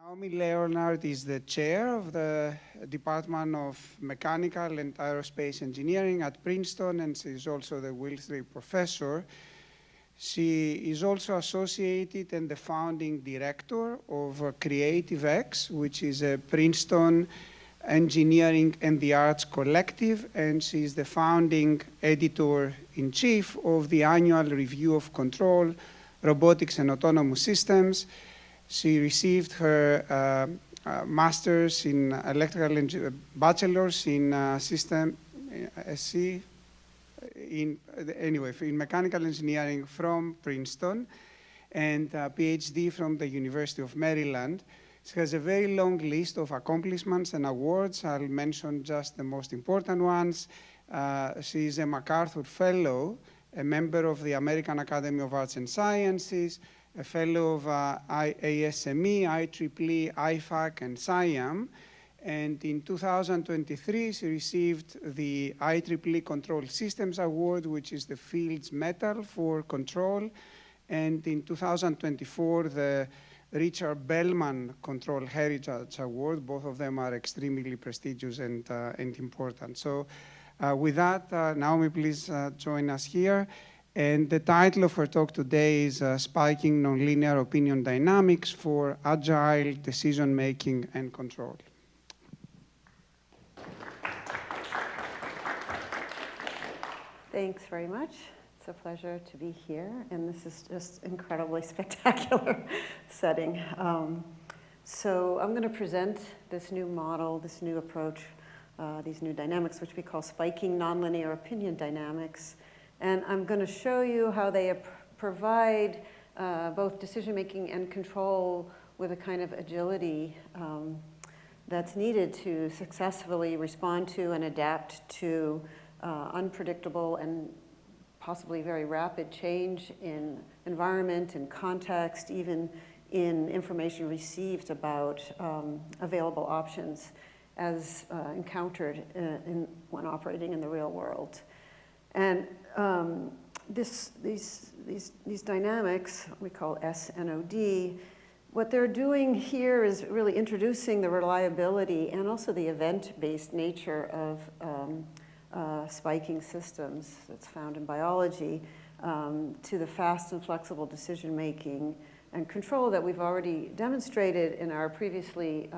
Naomi Leonard is the chair of the Department of Mechanical and Aerospace Engineering at Princeton, and she is also the Wiltshire Professor. She is also associated and the founding director of CreativeX, which is a Princeton Engineering and the Arts Collective, and she is the founding editor-in-chief of the annual review of control, robotics and autonomous systems. She received her master's in electrical engineering, bachelor's in in mechanical engineering from Princeton, and a PhD from the University of Maryland. She has a very long list of accomplishments and awards. I'll mention just the most important ones. She is a MacArthur Fellow, a member of the American Academy of Arts and Sciences, a fellow of ASME, IEEE, IFAC, and SIAM. And in 2023, she received the IEEE Control Systems Award, which is the field's medal for control. And in 2024, the Richard Bellman Control Heritage Award. Both of them are extremely prestigious and important. So with that, Naomi, please join us here. And the title of her talk today is Spiking Nonlinear Opinion Dynamics for Agile Decision-Making and Control. Thanks very much. It's a pleasure to be here, and this is just incredibly spectacular setting. So I'm going to present this new model, this new approach, these new dynamics, which we call Spiking Nonlinear Opinion Dynamics. And I'm going to show you how they provide both decision-making and control with a kind of agility that's needed to successfully respond to and adapt to unpredictable and possibly very rapid change in environment and context, even in information received about available options as encountered when operating in the real world. And these dynamics, we call SNOD, what they're doing here is really introducing the reliability and also the event-based nature of spiking systems that's found in biology to the fast and flexible decision-making and control that we've already demonstrated in our previously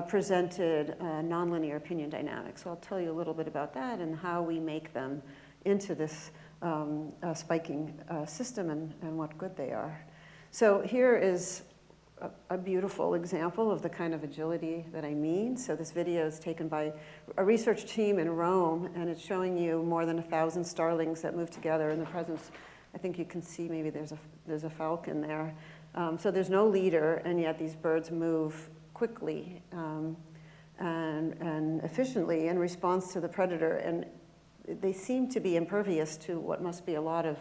presented nonlinear opinion dynamics. So I'll tell you a little bit about that and how we make them into this spiking system and what good they are. So here is a beautiful example of the kind of agility that I mean. So this video is taken by a research team in Rome, and it's showing you more than 1,000 starlings that move together in the presence. I think you can see maybe there's a falcon there. So there's no leader, and yet these birds move quickly and efficiently in response to the predator. And they seem to be impervious to what must be a lot of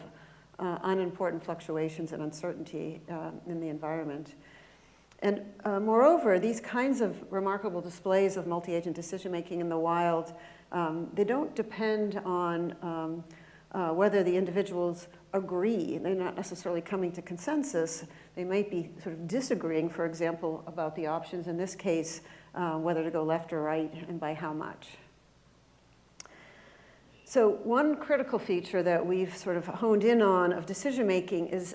unimportant fluctuations and uncertainty in the environment. And moreover, these kinds of remarkable displays of multi-agent decision-making in the wild, they don't depend on whether the individuals agree. They're not necessarily coming to consensus. They might be sort of disagreeing, for example, about the options, in this case, whether to go left or right and by how much. So one critical feature that we've sort of honed in on of decision-making is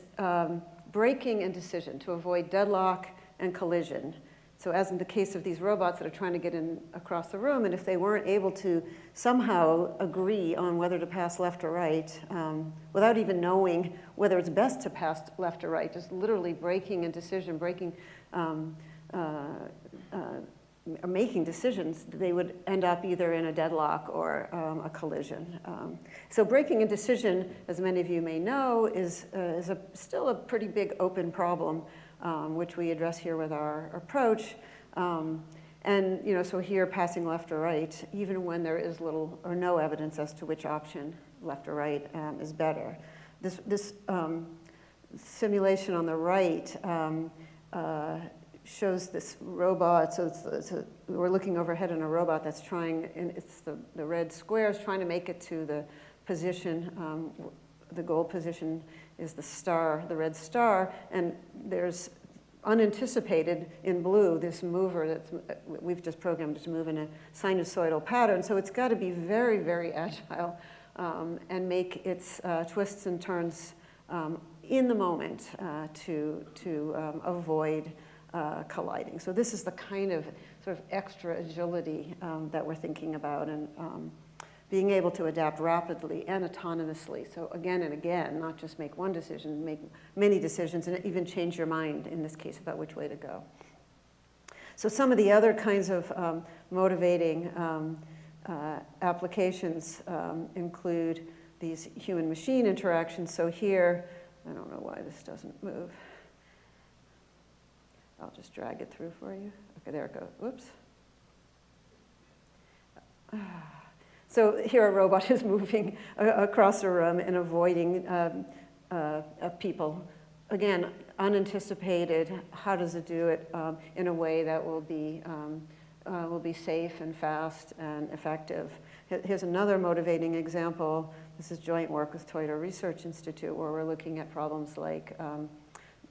braking and decision to avoid deadlock and collision. So as in the case of these robots that are trying to get in across the room, and if they weren't able to somehow agree on whether to pass left or right, without even knowing whether it's best to pass left or right, just literally braking and decision, making decisions, they would end up either in a deadlock or a collision. So braking and decision, as many of you may know, is still a pretty big open problem, which we address here with our approach. And so here, passing left or right, even when there is little or no evidence as to which option, left or right, is better. This simulation on the right shows this robot. So we're looking overhead in a robot that's trying, and it's the red squares trying to make it to the position. The goal position is the star, the red star, and there's unanticipated in blue, this mover that's, we've just programmed it to move in a sinusoidal pattern. So it's got to be very, very agile and make its twists and turns in the moment to avoid colliding. So this is the kind of sort of extra agility that we're thinking about, and being able to adapt rapidly and autonomously. So again and again, not just make one decision, make many decisions, and even change your mind, in this case, about which way to go. So some of the other kinds of motivating applications include these human-machine interactions. So here, I don't know why this doesn't move. I'll just drag it through for you. Okay, there it goes. Whoops. So here a robot is moving across a room and avoiding people. Again, unanticipated. How does it do it in a way that will be safe and fast and effective? Here's another motivating example. This is joint work with Toyota Research Institute, where we're looking at problems like,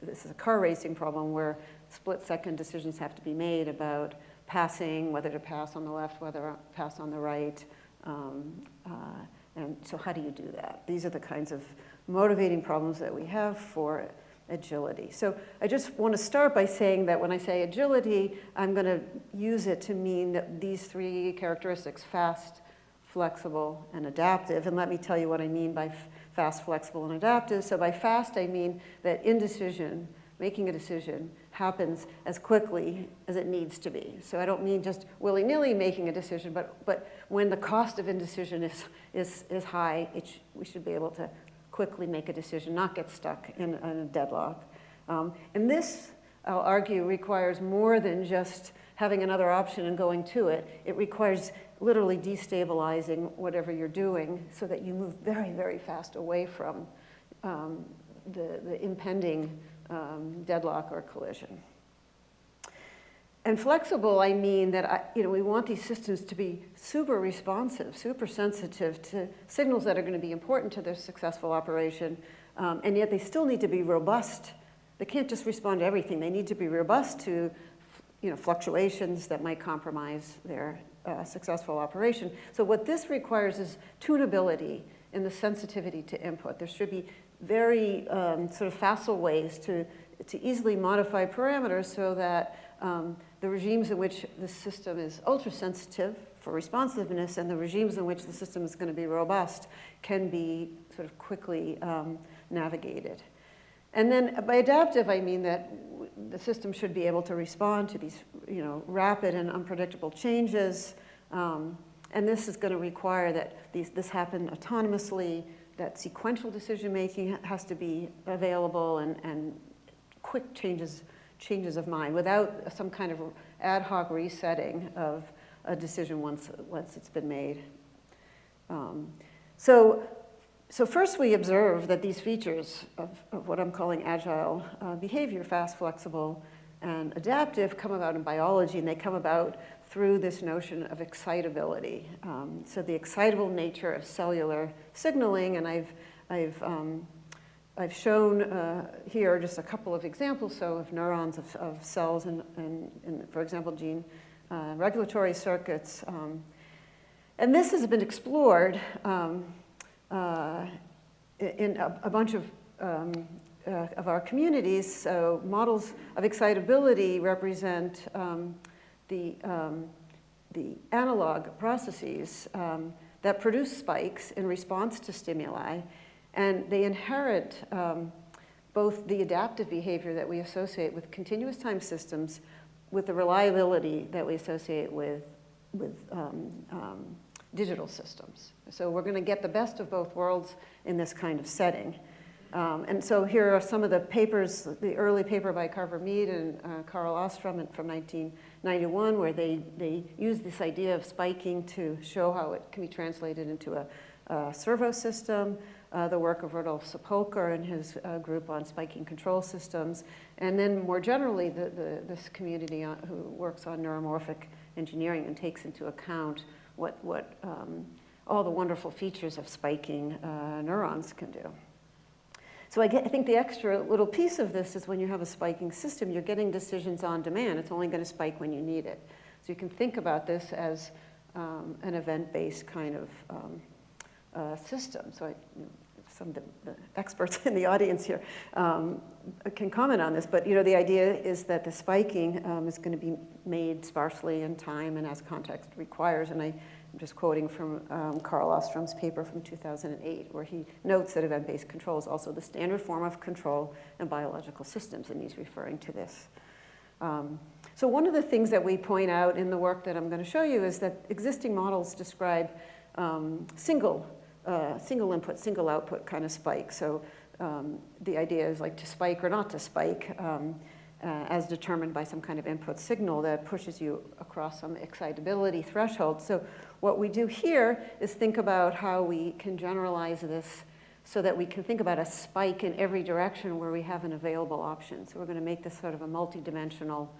this is a car racing problem where split-second decisions have to be made about passing, whether to pass on the left, whether to pass on the right. And so how do you do that? These are the kinds of motivating problems that we have for agility. So I just want to start by saying that when I say agility, I'm going to use it to mean that these three characteristics, fast, flexible, and adaptive. And let me tell you what I mean by fast, flexible, and adaptive. So by fast, I mean that indecision, making a decision, happens as quickly as it needs to be. So I don't mean just willy-nilly making a decision, but when the cost of indecision is high, we should be able to quickly make a decision, not get stuck in a deadlock. And this, I'll argue, requires more than just having another option and going to it. It requires literally destabilizing whatever you're doing so that you move very, very fast away from the impending deadlock or collision. And flexible, I mean that we want these systems to be super responsive, super sensitive to signals that are going to be important to their successful operation, and yet they still need to be robust. They can't just respond to everything. They need to be robust to fluctuations that might compromise their successful operation. So what this requires is tunability in the sensitivity to input. There should be very sort of facile ways to easily modify parameters so that the regimes in which the system is ultra-sensitive for responsiveness and the regimes in which the system is going to be robust can be sort of quickly navigated. And then by adaptive, I mean that the system should be able to respond to these rapid and unpredictable changes. And this is going to require that this happen autonomously, that sequential decision-making has to be available, and quick changes of mind without some kind of ad hoc resetting of a decision once it's been made. So first we observe that these features of what I'm calling agile behavior, fast, flexible, and adaptive, come about in biology, and they come about through this notion of excitability. So the excitable nature of cellular signaling, and I've shown here just a couple of examples, so of neurons, of cells, and for example, gene regulatory circuits. And this has been explored in a bunch of our communities. So models of excitability represent the analog processes that produce spikes in response to stimuli, and they inherit both the adaptive behavior that we associate with continuous time systems with the reliability that we associate with digital systems. So we're going to get the best of both worlds in this kind of setting. And so here are some of the papers, the early paper by Carver Mead and Carl Ostrom from 1991, where they used this idea of spiking to show how it can be translated into a servo system. The work of Rodolphe Sepulcher and his group on spiking control systems. And then more generally, this community who works on neuromorphic engineering and takes into account what all the wonderful features of spiking neurons can do. So I think the extra little piece of this is when you have a spiking system, you're getting decisions on demand. It's only going to spike when you need it. So you can think about this as an event-based kind of system. So some of the experts in the audience here can comment on this, but the idea is that the spiking is going to be made sparsely in time and as context requires. And I'm just quoting from Carl Ostrom's paper from 2008, where he notes that event-based control is also the standard form of control in biological systems, and he's referring to this. So one of the things that we point out in the work that I'm going to show you is that existing models describe single input, single output kind of spike. So the idea is like to spike or not to spike as determined by some kind of input signal that pushes you across some excitability threshold. So what we do here is think about how we can generalize this so that we can think about a spike in every direction where we have an available option. So we're going to make this sort of a multi-dimensional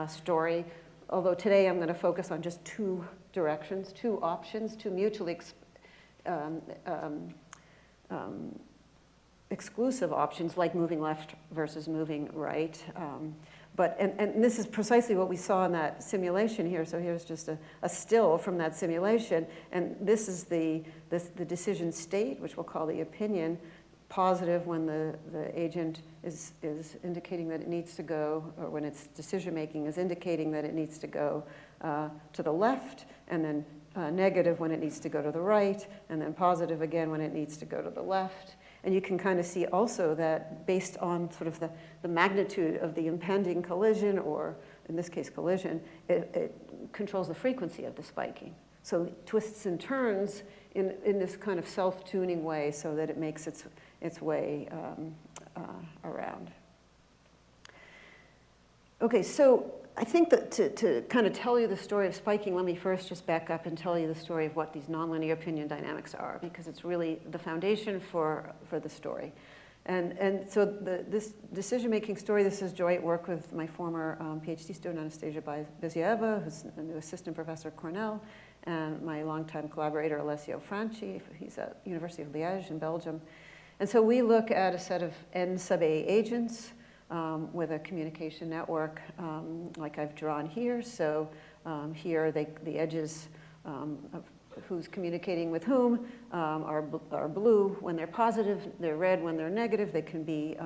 story. Although today I'm going to focus on just two directions, two options, two mutually exclusive options, like moving left versus moving right. And this is precisely what we saw in that simulation here. So here's just a still from that simulation. And this is the decision state, which we'll call the opinion, positive when the agent is indicating that it needs to go, or when its decision making is indicating that it needs to go to the left, and then negative when it needs to go to the right, and then positive again when it needs to go to the left. And you can kind of see also that based on sort of the magnitude of the impending collision, or in this case collision, it controls the frequency of the spiking. So it twists and turns in this kind of self-tuning way so that it makes its way around. Okay, so I think that to kind of tell you the story of spiking, let me first just back up and tell you the story of what these nonlinear opinion dynamics are, because it's really the foundation for the story. And so this decision-making story, this is joint work with my former PhD student, Anastasia Bizieva, who's a new assistant professor at Cornell, and my longtime collaborator, Alessio Franchi. He's at University of Liège in Belgium. And so we look at a set of N sub A agents with a communication network like I've drawn here. So here the edges of who's communicating with whom are blue when they're positive, they're red when they're negative. They can be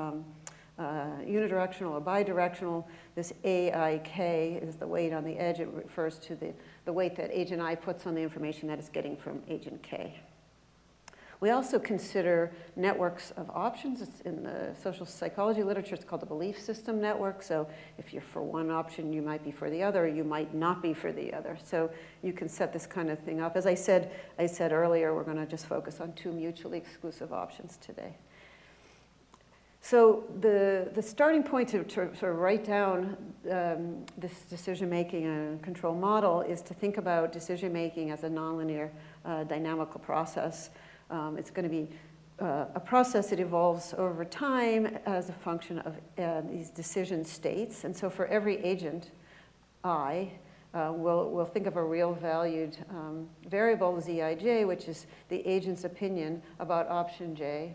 unidirectional or bidirectional. This AIK is the weight on the edge. It refers to the weight that agent I puts on the information that it's getting from agent K. We also consider networks of options. It's in the social psychology literature, it's called the belief system network. So if you're for one option, you might be for the other, or you might not be for the other. So you can set this kind of thing up. As I said earlier, we're going to just focus on two mutually exclusive options today. So the starting point to sort of write down this decision-making and control model is to think about decision-making as a nonlinear dynamical process. It's going to be a process that evolves over time as a function of these decision states. And so for every agent I, we'll think of a real valued variable, Zij, which is the agent's opinion about option J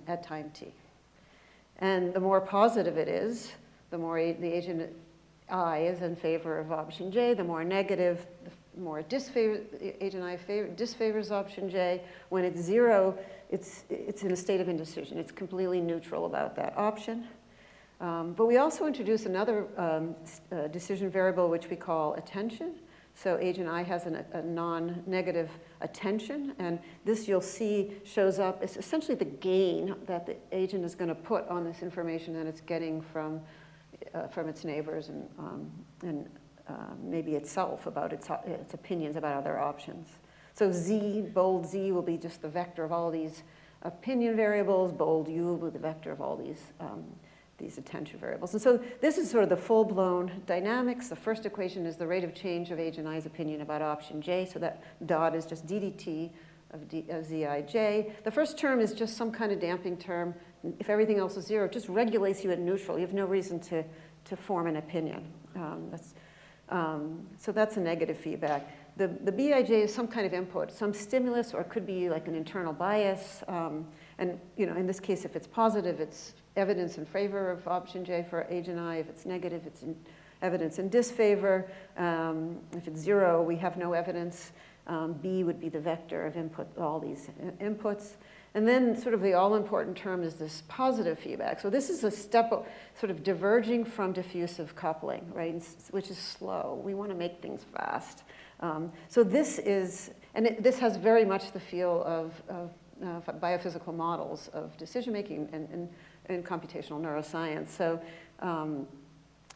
at time t. And the more positive it is, the more the agent I is in favor of option J, the more negative, the more agent I disfavors option J. When it's zero, it's in a state of indecision. It's completely neutral about that option. But we also introduce another decision variable, which we call attention. So agent I has a non-negative attention, and this you'll see shows up. It's essentially the gain that the agent is going to put on this information that it's getting from its neighbors and maybe itself about its opinions about other options. So Z, bold Z, will be just the vector of all these opinion variables. Bold U will be the vector of all these attention variables. And so this is sort of the full-blown dynamics. The first equation is the rate of change of agent I's opinion about option J. So that dot is just ddt of Zij. The first term is just some kind of damping term. If everything else is zero, it just regulates you at neutral. You have no reason to form an opinion. So that's a negative feedback. The Bij is some kind of input, some stimulus, or it could be like an internal bias. And And in this case, if it's positive, it's evidence in favor of option J for agent I. If it's negative, it's evidence in disfavor. If it's 0, we have no evidence. B would be the vector of input, all these inputs. And then sort of the all-important term is this positive feedback. So this is a step sort of diverging from diffusive coupling, right, which is slow. We want to make things fast. So this is, and this has very much the feel of biophysical models of decision-making and computational neuroscience. So,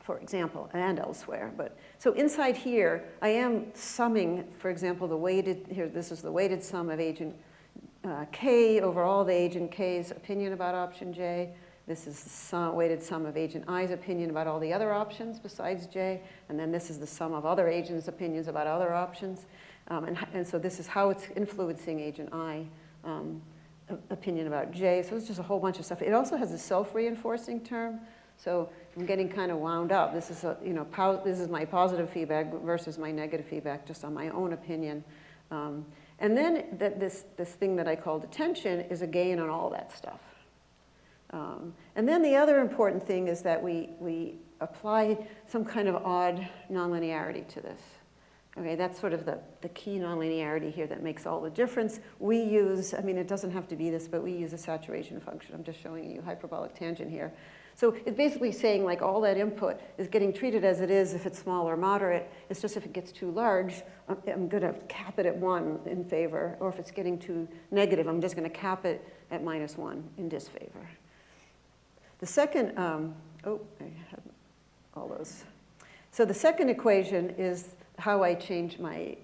for example, and elsewhere. But so inside here, I am summing, for example, the weighted, here, this is the weighted sum of agent K over all the agent K's opinion about option J. This is the weighted sum of agent I's opinion about all the other options besides J. And then this is the sum of other agents' opinions about other options. And so this is how it's influencing agent I opinion about J. So it's just a whole bunch of stuff. It also has a self-reinforcing term. So I'm getting kind of wound up. This is this is my positive feedback versus my negative feedback, just on my own opinion. And then this thing that I called attention is a gain on all that stuff. And then the other important thing is that we apply some kind of odd nonlinearity to this. Okay, that's sort of the key nonlinearity here that makes all the difference. We use, I mean, it doesn't have to be this, but we use a saturation function. I'm just showing you hyperbolic tangent here. So it's basically saying like all that input is getting treated as it is if it's small or moderate. It's just if it gets too large, I'm going to cap it at 1 in favor. Or if it's getting too negative, I'm just going to cap it at -1 in disfavor. The second, oh, I have all those. So the second equation is how I change my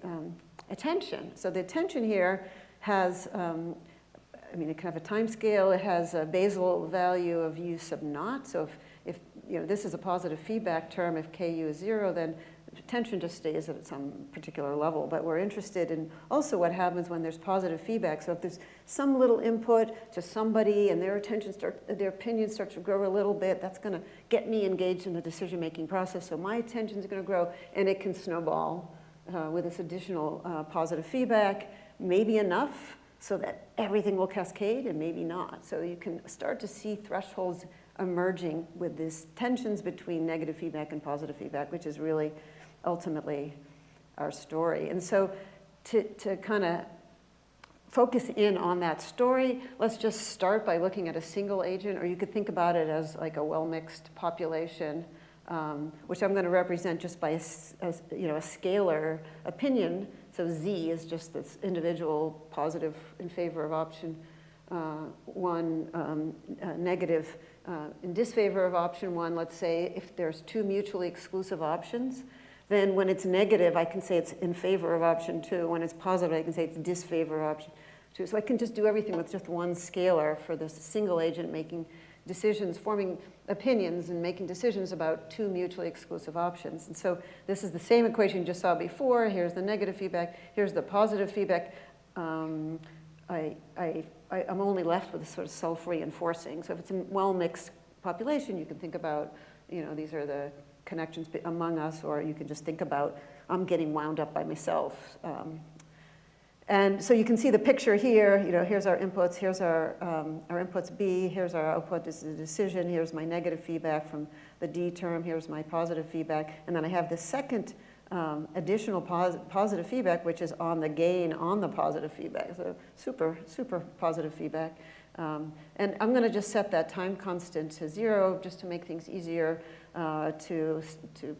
attention. So the attention here has, I mean, it can have a time scale. It has a basal value of u sub naught. So if this is a positive feedback term, if ku is 0, then attention just stays at some particular level. But we're interested in also what happens when there's positive feedback. So if there's some little input to somebody and their opinion starts to grow a little bit, that's going to get me engaged in the decision-making process. So my attention is going to grow, and it can snowball with this additional positive feedback, maybe enough so that everything will cascade, and maybe not. So you can start to see thresholds emerging with these tensions between negative feedback and positive feedback, which is really ultimately our story. And so to kind of focus in on that story, let's just start by looking at a single agent, or you could think about it as like a well-mixed population, which I'm going to represent just by a scalar opinion. So Z is just this individual positive in favor of option 1, negative in disfavor of option 1. Let's say if there's 2 mutually exclusive options, then when it's negative, I can say it's in favor of option 2. When it's positive, I can say it's disfavor of option 2. So I can just do everything with just one scalar for this single agent making decisions, forming opinions and making decisions about 2 mutually exclusive options. And so this is the same equation you just saw before. Here's the negative feedback. Here's the positive feedback. I'm only left with this sort of self-reinforcing. So if it's a well-mixed population, you can think about, these are the connections among us, or you can just think about, I'm getting wound up by myself. And so you can see the picture here. Here's our inputs. Here's our inputs B. Here's our output. This is the decision. Here's my negative feedback from the D term. Here's my positive feedback. And then I have the second additional positive feedback, which is on the gain on the positive feedback. So super, super positive feedback. And I'm going to just set that time constant to 0 just to make things easier to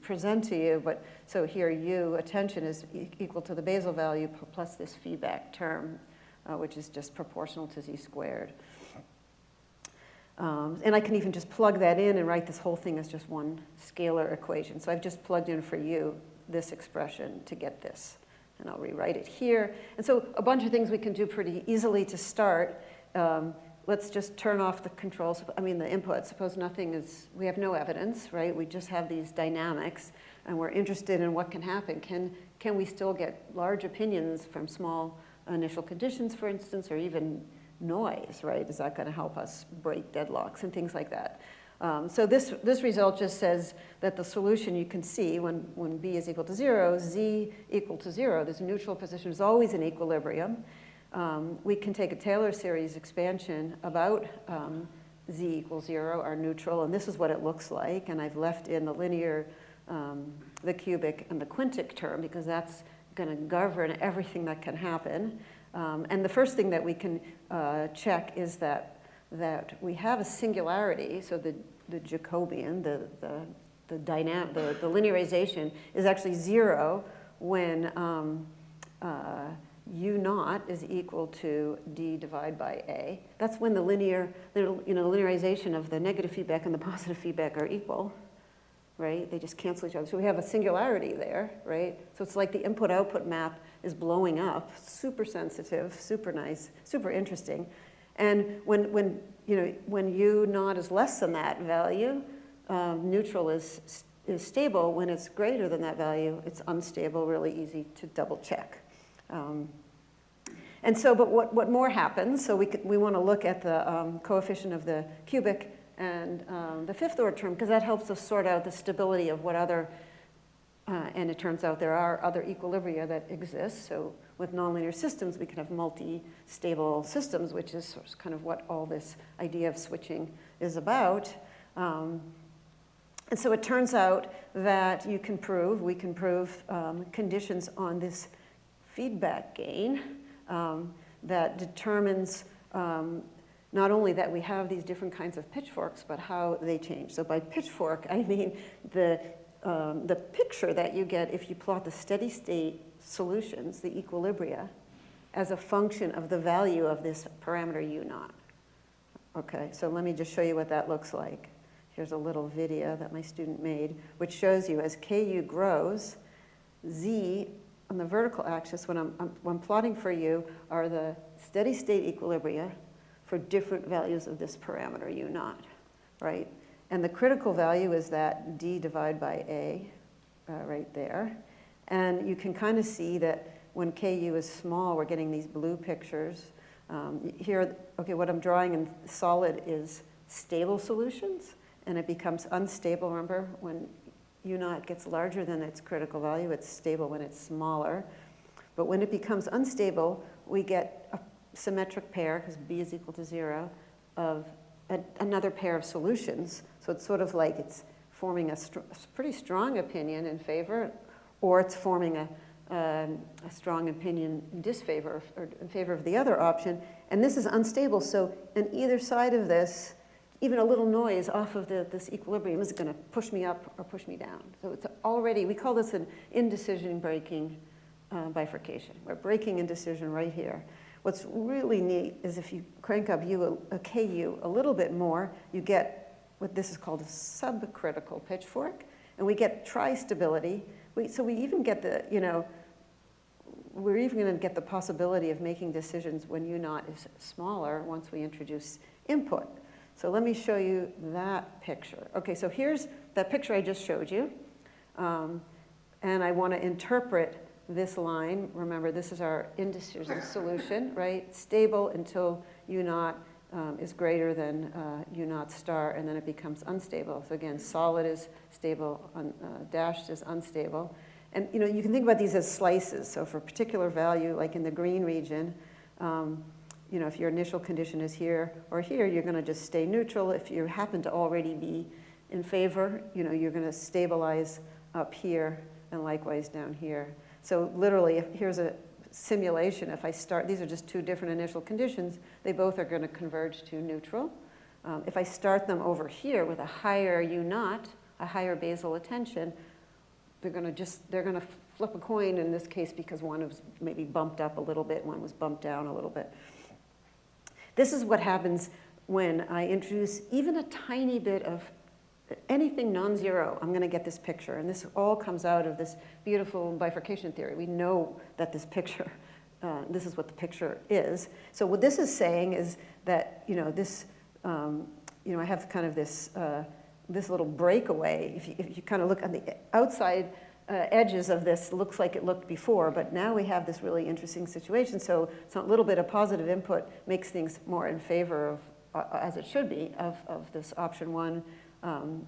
present to you. But so here U, attention, is equal to the basal value plus this feedback term, which is just proportional to Z squared. And I can even just plug that in and write this whole thing as just one scalar equation. So I've just plugged in for U this expression to get this. And I'll rewrite it here. And so a bunch of things we can do pretty easily to start. Let's just turn off the controls, the input. Suppose nothing is, we have no evidence, right? We just have these dynamics, and we're interested in what can happen. Can we still get large opinions from small initial conditions, for instance, or even noise, right? Is that going to help us break deadlocks and things like that? So this result just says that the solution, you can see when B is equal to 0, Z equal to 0, this neutral position is always in equilibrium. we can take a Taylor series expansion about z equals 0, our neutral, and this is what it looks like. And I've left in the linear, the cubic, and the quintic term, because that's going to govern everything that can happen. And the first thing that we can check is that we have a singularity. So the Jacobian, the linearization is actually 0 when U naught is equal to d divided by a. That's when the linearization of the negative feedback and the positive feedback are equal, right? They just cancel each other. So we have a singularity there, right? So it's like the input-output map is blowing up, super sensitive, super nice, super interesting. And when U naught is less than that value, neutral is stable. When it's greater than that value, it's unstable, really easy to double check. And so, but what more happens? So we want to look at the coefficient of the cubic and the fifth order term, because that helps us sort out the stability of what other, and it turns out there are other equilibria that exist. So with nonlinear systems, we can have multi-stable systems, which is kind of what all this idea of switching is about. And so it turns out that we can prove conditions on this feedback gain that determines not only that we have these different kinds of pitchforks, but how they change. So by pitchfork, I mean the picture that you get if you plot the steady state solutions, the equilibria, as a function of the value of this parameter U naught. Okay, so let me just show you what that looks like. Here's a little video that my student made, which shows you as KU grows, Z on the vertical axis, when I'm plotting for you, are the steady state equilibria for different values of this parameter U naught, right? And the critical value is that d divided by a right there. And you can kind of see that when KU is small, we're getting these blue pictures. Here, okay, what I'm drawing in solid is stable solutions, and it becomes unstable. Remember, when U naught gets larger than its critical value, it's stable when it's smaller. But when it becomes unstable, we get a symmetric pair, because B is equal to 0, of another pair of solutions. So it's sort of like it's forming a pretty strong opinion in favor, or it's forming a strong opinion in disfavor, or in favor of the other option. And this is unstable, so on either side of this, even a little noise off of this equilibrium is going to push me up or push me down. So it's already, we call this an indecision breaking bifurcation. We're breaking indecision right here. What's really neat is if you crank up KU a little bit more, you get what this is called a subcritical pitchfork, and we get tri-stability. So we even get the, we're even going to get the possibility of making decisions when U naught is smaller once we introduce input. So let me show you that picture. Okay, so here's that picture I just showed you. And I want to interpret this line. Remember, this is our indecision solution, right? Stable until U naught is greater than U naught star, and then it becomes unstable. So again, solid is stable, dashed is unstable. And you can think about these as slices. So for a particular value, like in the green region, if your initial condition is here or here, you're going to just stay neutral. If you happen to already be in favor, you're going to stabilize up here and likewise down here. So literally, here's a simulation. If I start, these are just two different initial conditions. They both are going to converge to neutral. If I start them over here with a higher U naught, a higher basal attention, they're going to flip a coin in this case because one was maybe bumped up a little bit, one was bumped down a little bit. This is what happens when I introduce even a tiny bit of anything non-zero. I'm going to get this picture. And this all comes out of this beautiful bifurcation theory. We know that this picture, this is what the picture is. So what this is saying is that, I have kind of this, this little breakaway. If you kind of look on the outside edges of this, looks like it looked before, but now we have this really interesting situation. So a little bit of positive input makes things more in favor of, as it should be, of this option one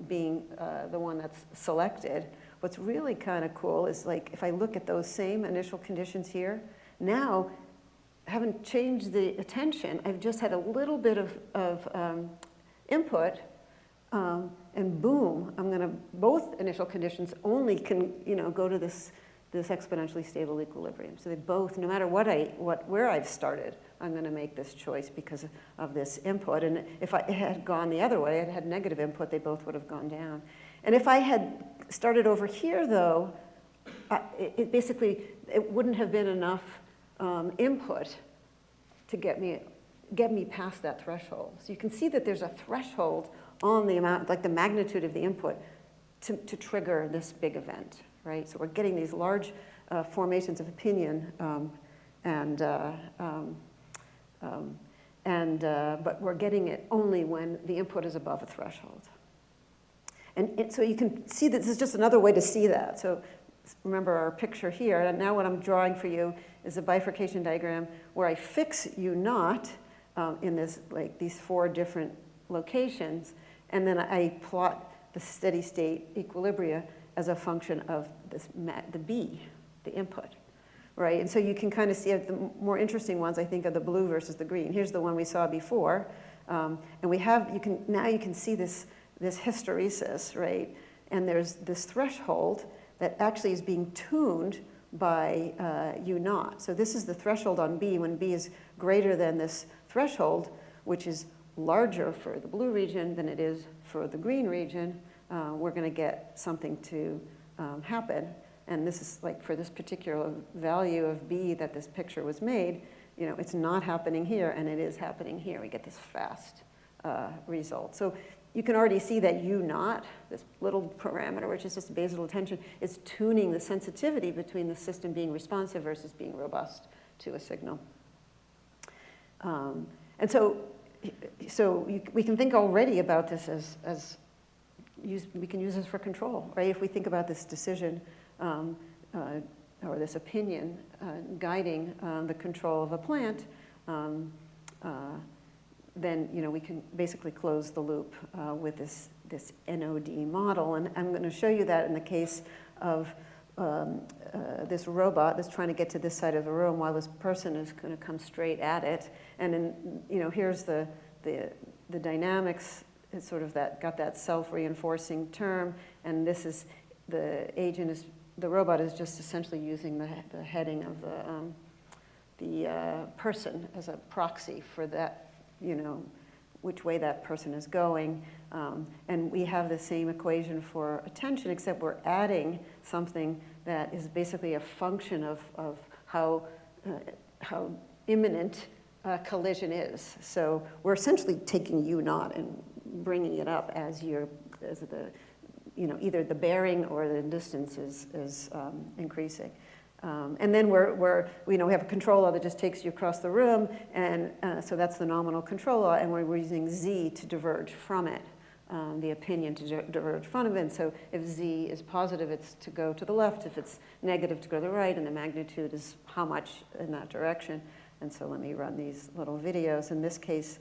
being the one that's selected. What's really kind of cool is, like, if I look at those same initial conditions here, now haven't changed the attention. I've just had a little bit of input, and boom, both initial conditions only can, go to this exponentially stable equilibrium. So they both, no matter where I've started, I'm going to make this choice because of this input. And if it had gone the other way, it had negative input, they both would have gone down. And if I had started over here, though, it wouldn't have been enough input to get me past that threshold. So you can see that there's a threshold on the amount, like the magnitude of the input, to trigger this big event, right? So we're getting these large formations of opinion, but we're getting it only when the input is above a threshold. And so you can see that this is just another way to see that. So remember our picture here, and now what I'm drawing for you is a bifurcation diagram where I fix U naught in this, like these 4 different locations, and then I plot the steady state equilibria as a function of the B, the input, right? And so you can kind of see the more interesting ones, I think, are the blue versus the green. Here's the one we saw before, and now you can see this hysteresis, right? And there's this threshold that actually is being tuned by U naught. So this is the threshold on B when B is greater than this threshold, which is larger for the blue region than it is for the green region. We're going to get something to happen. And this is like for this particular value of B that this picture was made, it's not happening here, and it is happening here. We get this fast result. So you can already see that U naught, this little parameter, which is just basal attention, is tuning the sensitivity between the system being responsive versus being robust to a signal. And so we can think already about this we can use this for control, right? If we think about this decision or this opinion guiding the control of a plant, then we can basically close the loop with this NOD model. And I'm going to show you that in the case of this robot that's trying to get to this side of the room while this person is going to come straight at it. And here's the dynamics. It's sort of got that self-reinforcing term, and this is the robot is just essentially using the heading of the person as a proxy for that, which way that person is going. And we have the same equation for attention, except we're adding something that is basically a function of how imminent collision is. So we're essentially taking U naught and bringing it up as either the bearing or the distance is increasing. And then we have a control law that just takes you across the room, and so that's the nominal control law, and we're using Z to diverge from it, the opinion to diverge from it. And so if Z is positive, it's to go to the left. If it's negative, to go to the right, and the magnitude is how much in that direction. And so let me run these little videos. In this case,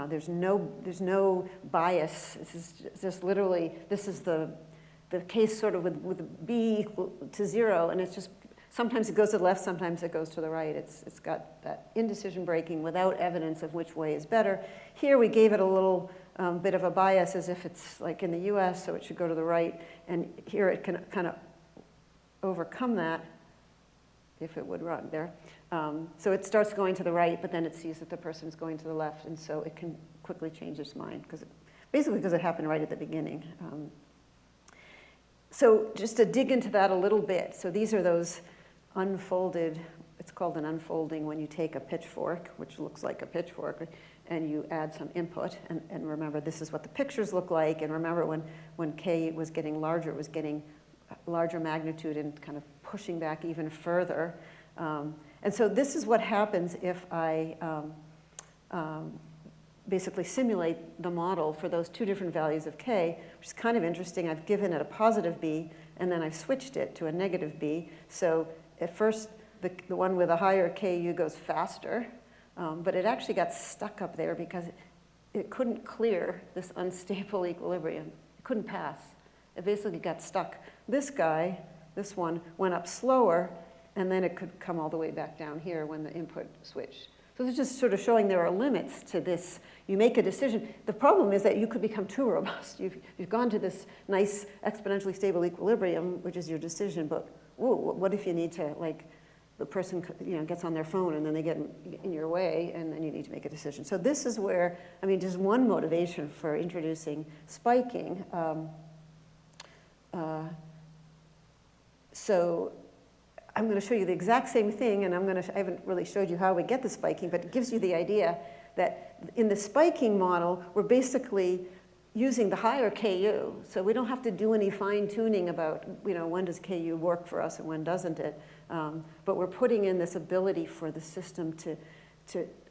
there's no bias. This is just literally, this is the case sort of with B equal to 0, and it's just, sometimes it goes to the left, sometimes it goes to the right. It's got that indecision breaking without evidence of which way is better. Here we gave it a little bit of a bias as if it's like in the US, so it should go to the right, and here it can kind of overcome that if it would run there. So it starts going to the right, but then it sees that the person's going to the left, and so it can quickly change its mind, basically because it happened right at the beginning. So just to dig into that a little bit, so these are those unfolded, it's called an unfolding when you take a pitchfork, which looks like a pitchfork, and you add some input, and remember this is what the pictures look like, and remember when K was getting larger, it was getting larger magnitude and kind of pushing back even further. And so this is what happens if I basically simulate the model for those 2 different values of K, which is kind of interesting. I've given it a positive B, and then I've switched it to a negative B. So at first, the one with a higher KU goes faster, but it actually got stuck up there because it couldn't clear this unstable equilibrium. It couldn't pass. It basically got stuck. This guy, this one, went up slower, and then it could come all the way back down here when the input switched. So it's just sort of showing there are limits to this. You make a decision. The problem is that you could become too robust. You've gone to this nice exponentially stable equilibrium, which is your decision, but ooh, what if you need to, like, the person gets on their phone and then they get in your way and then you need to make a decision. So this is where, I mean, just one motivation for introducing spiking. So I'm going to show you the exact same thing, and I haven't really showed you how we get the spiking, but it gives you the idea that in the spiking model, we're basically using the higher KU. So we don't have to do any fine tuning about, when does KU work for us and when doesn't it. But we're putting in this ability for the system to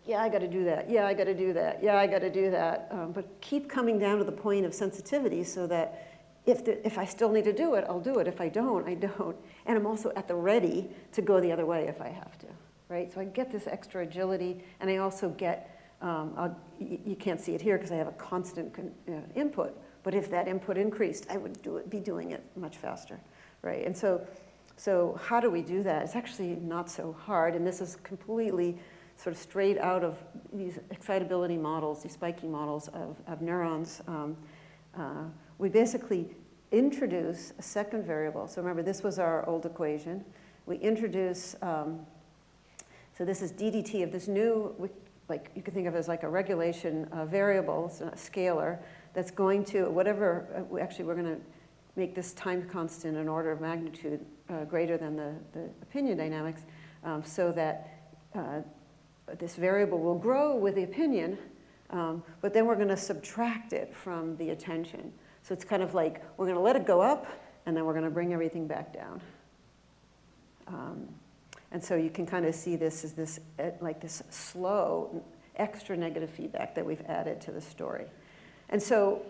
yeah, I got to do that. Yeah, I got to do that. Yeah, I got to do that. But keep coming down to the point of sensitivity so that if I still need to do it, I'll do it. If I don't, I don't. And I'm also at the ready to go the other way if I have to, right? So I get this extra agility, and I also get, you can't see it here because I have a constant input, but if that input increased, I would be doing it much faster, right? And so how do we do that? It's actually not so hard, and this is completely sort of straight out of these excitability models, these spiking models of neurons. We basically introduce a second variable. So remember, this was our old equation. We introduce, so this is ddt of this new, like you can think of it as like a regulation variable, it's a scalar, that's going to whatever, actually we're going to make this time constant an order of magnitude greater than the opinion dynamics, so that this variable will grow with the opinion, but then we're going to subtract it from the attention. So it's kind of like we're going to let it go up, and then we're going to bring everything back down. And so you can kind of see this as this, like this slow, extra negative feedback that we've added to the story. And so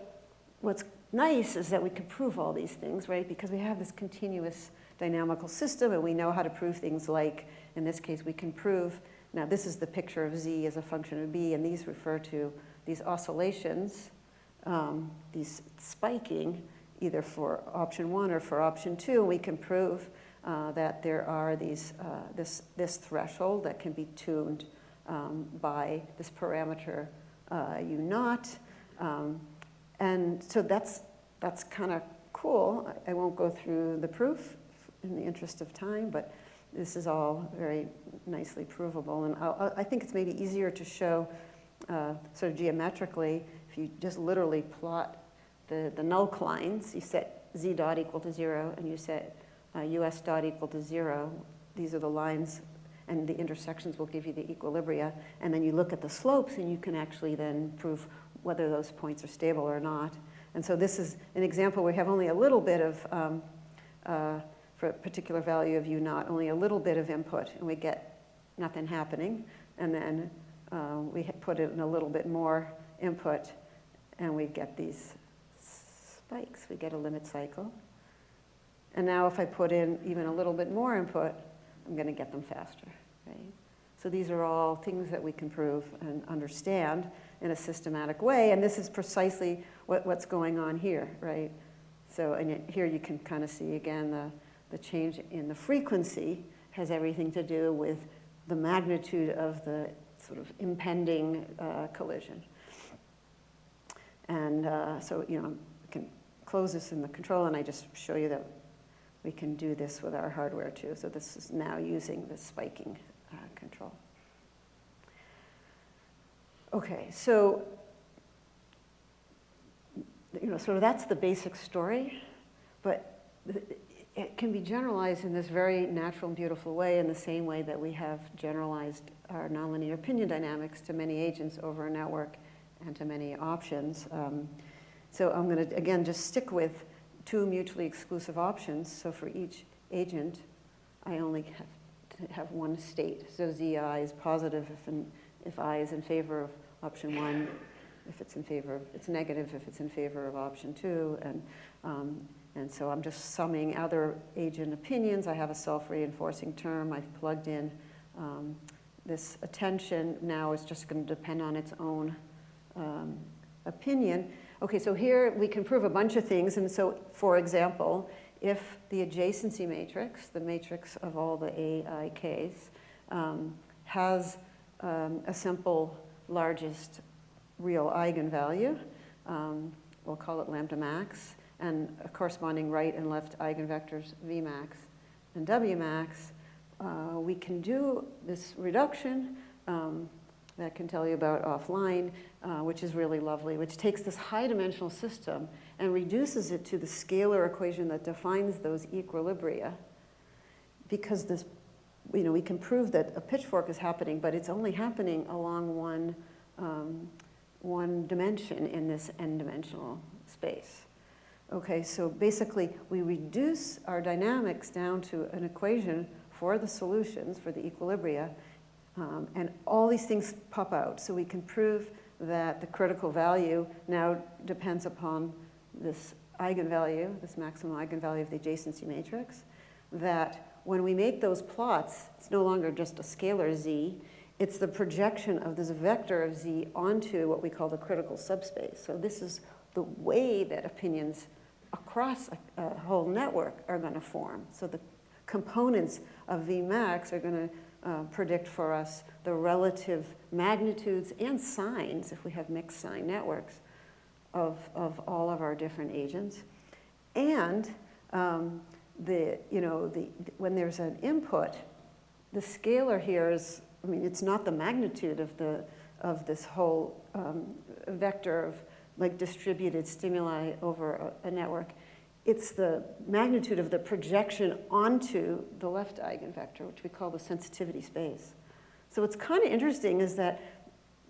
what's nice is that we can prove all these things, right? Because we have this continuous dynamical system, and we know how to prove things like, in this case, we can prove, now this is the picture of Z as a function of B, and these refer to these oscillations, these spiking, either for option 1 or for option 2, and we can prove that there are these, this threshold that can be tuned by this parameter U0. And so that's kind of cool. I won't go through the proof in the interest of time, but this is all very nicely provable. And I think it's maybe easier to show sort of geometrically if you just literally plot the null lines. You set Z dot equal to 0, and you set US dot equal to 0. These are the lines, and the intersections will give you the equilibria. And then you look at the slopes, and you can actually then prove whether those points are stable or not. And so this is an example where we have only a little bit of, for a particular value of U0, only a little bit of input, and we get nothing happening. And then we put in a little bit more input, and we get these spikes. We get a limit cycle. And now if I put in even a little bit more input, I'm going to get them faster, right? So these are all things that we can prove and understand in a systematic way, and this is precisely what's going on here, right? So, and here you can kind of see again the change in the frequency has everything to do with the magnitude of the sort of impending collision. And so, we can close this in the control, and I just show you that we can do this with our hardware too. So this is now using the spiking control. Okay, so sort of that's the basic story, but it can be generalized in this very natural and beautiful way, in the same way that we have generalized our nonlinear opinion dynamics to many agents over a network and to many options. So I'm going to, again, just stick with 2 mutually exclusive options. So for each agent, I only have to have one state. So Zi is positive if I is in favor of option 1, if it's in favor of, it's negative if it's in favor of option 2, and so I'm just summing other agent opinions. I have a self-reinforcing term. I've plugged in this attention. Now it's just going to depend on its own opinion. Okay, so here we can prove a bunch of things. And so, for example, if the adjacency matrix, the matrix of all the AIKs, has a simple largest real eigenvalue, we'll call it lambda max, and a corresponding right and left eigenvectors V max and W max, we can do this reduction that I can tell you about offline, which is really lovely, which takes this high-dimensional system and reduces it to the scalar equation that defines those equilibria. Because this, we can prove that a pitchfork is happening, but it's only happening along one dimension in this n-dimensional space. Okay, so basically we reduce our dynamics down to an equation for the solutions, for the equilibria, and all these things pop out. So we can prove that the critical value now depends upon this eigenvalue, this maximum eigenvalue of the adjacency matrix, that when we make those plots, it's no longer just a scalar z, it's the projection of this vector of z onto what we call the critical subspace. So this is the way that opinions across a whole network are going to form. So the components of Vmax are going to predict for us the relative magnitudes and signs, if we have mixed sign networks, of all of our different agents. And when there's an input, the scalar here is, it's not the magnitude of this whole vector of like distributed stimuli over a network. It's the magnitude of the projection onto the left eigenvector, which we call the sensitivity space. So what's kind of interesting is that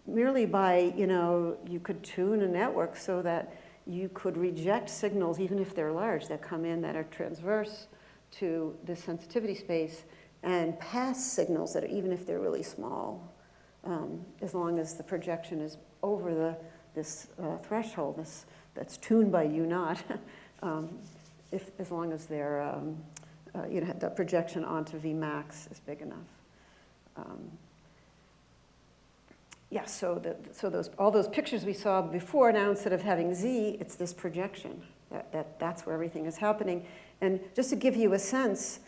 merely by, you could tune a network so that you could reject signals, even if they're large, that come in that are transverse to the sensitivity space, and pass signals that are, even if they're really small, as long as the projection is over this threshold that's tuned by U naught, as long as they're, the projection onto Vmax is big enough. Yeah, so all those pictures we saw before, now instead of having Z, it's this projection. That's where everything is happening. And just to give you a sense,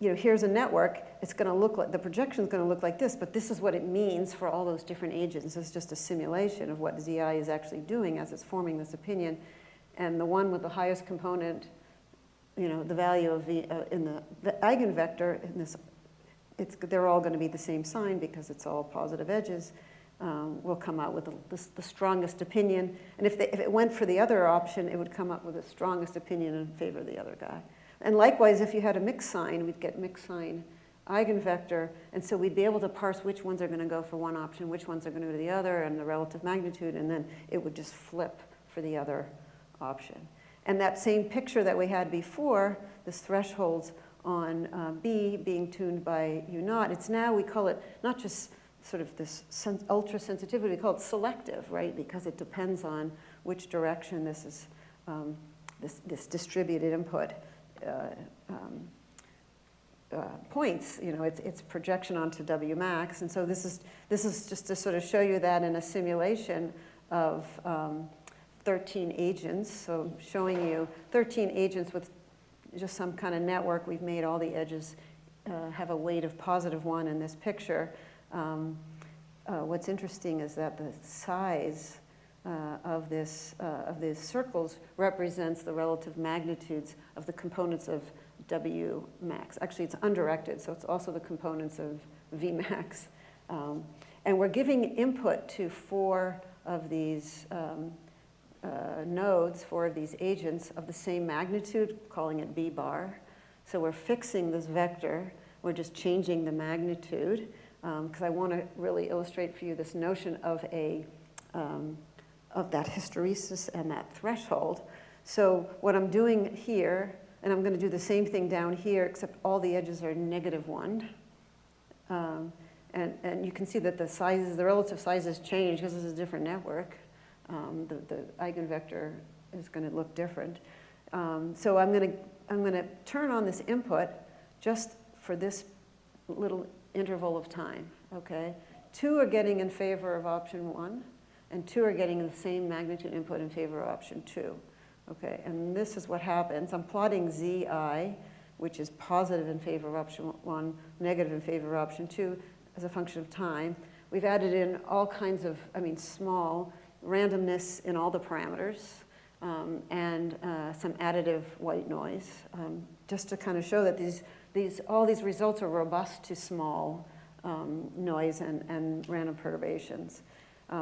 here's a network. It's going to look like, the projection is going to look like this, but this is what it means for all those different agents. It's just a simulation of what ZI is actually doing as it's forming this opinion. And the one with the highest component, the value of in the eigenvector in this, they're all going to be the same sign because it's all positive edges. Will come out with the strongest opinion. And if it went for the other option, it would come up with the strongest opinion in favor of the other guy. And likewise, if you had a mixed sign, we'd get mixed sign eigenvector. And so we'd be able to parse which ones are going to go for one option, which ones are going to go to the other, and the relative magnitude. And then it would just flip for the other option. And that same picture that we had before, this thresholds on B being tuned by U naught, it's now, we call it not just sort of this ultra sensitivity, we call it selective, right? Because it depends on which direction this is, this distributed input points, its projection onto W max. And so this is just to sort of show you that in a simulation of 13 agents. So showing you 13 agents with just some kind of network. We've made all the edges have a weight of +1 in this picture. What's interesting is that the size of these circles represents the relative magnitudes of the components of W max. Actually, it's undirected, so it's also the components of V max. And we're giving input to 4 of these nodes, 4 of these agents of the same magnitude, calling it B bar. So we're fixing this vector. We're just changing the magnitude because I want to really illustrate for you this notion of that hysteresis and that threshold. So what I'm doing here, and I'm going to do the same thing down here, except all the edges are -1. And you can see that the relative sizes change because this is a different network. The eigenvector is going to look different. So I'm going to turn on this input just for this little interval of time. Okay, 2 are getting in favor of option 1, and 2 are getting the same magnitude input in favor of option 2. Okay, and this is what happens. I'm plotting ZI, which is positive in favor of option 1, negative in favor of option 2, as a function of time. We've added in all kinds of, small randomness in all the parameters, and some additive white noise, just to kind of show that all these results are robust to small noise and random perturbations.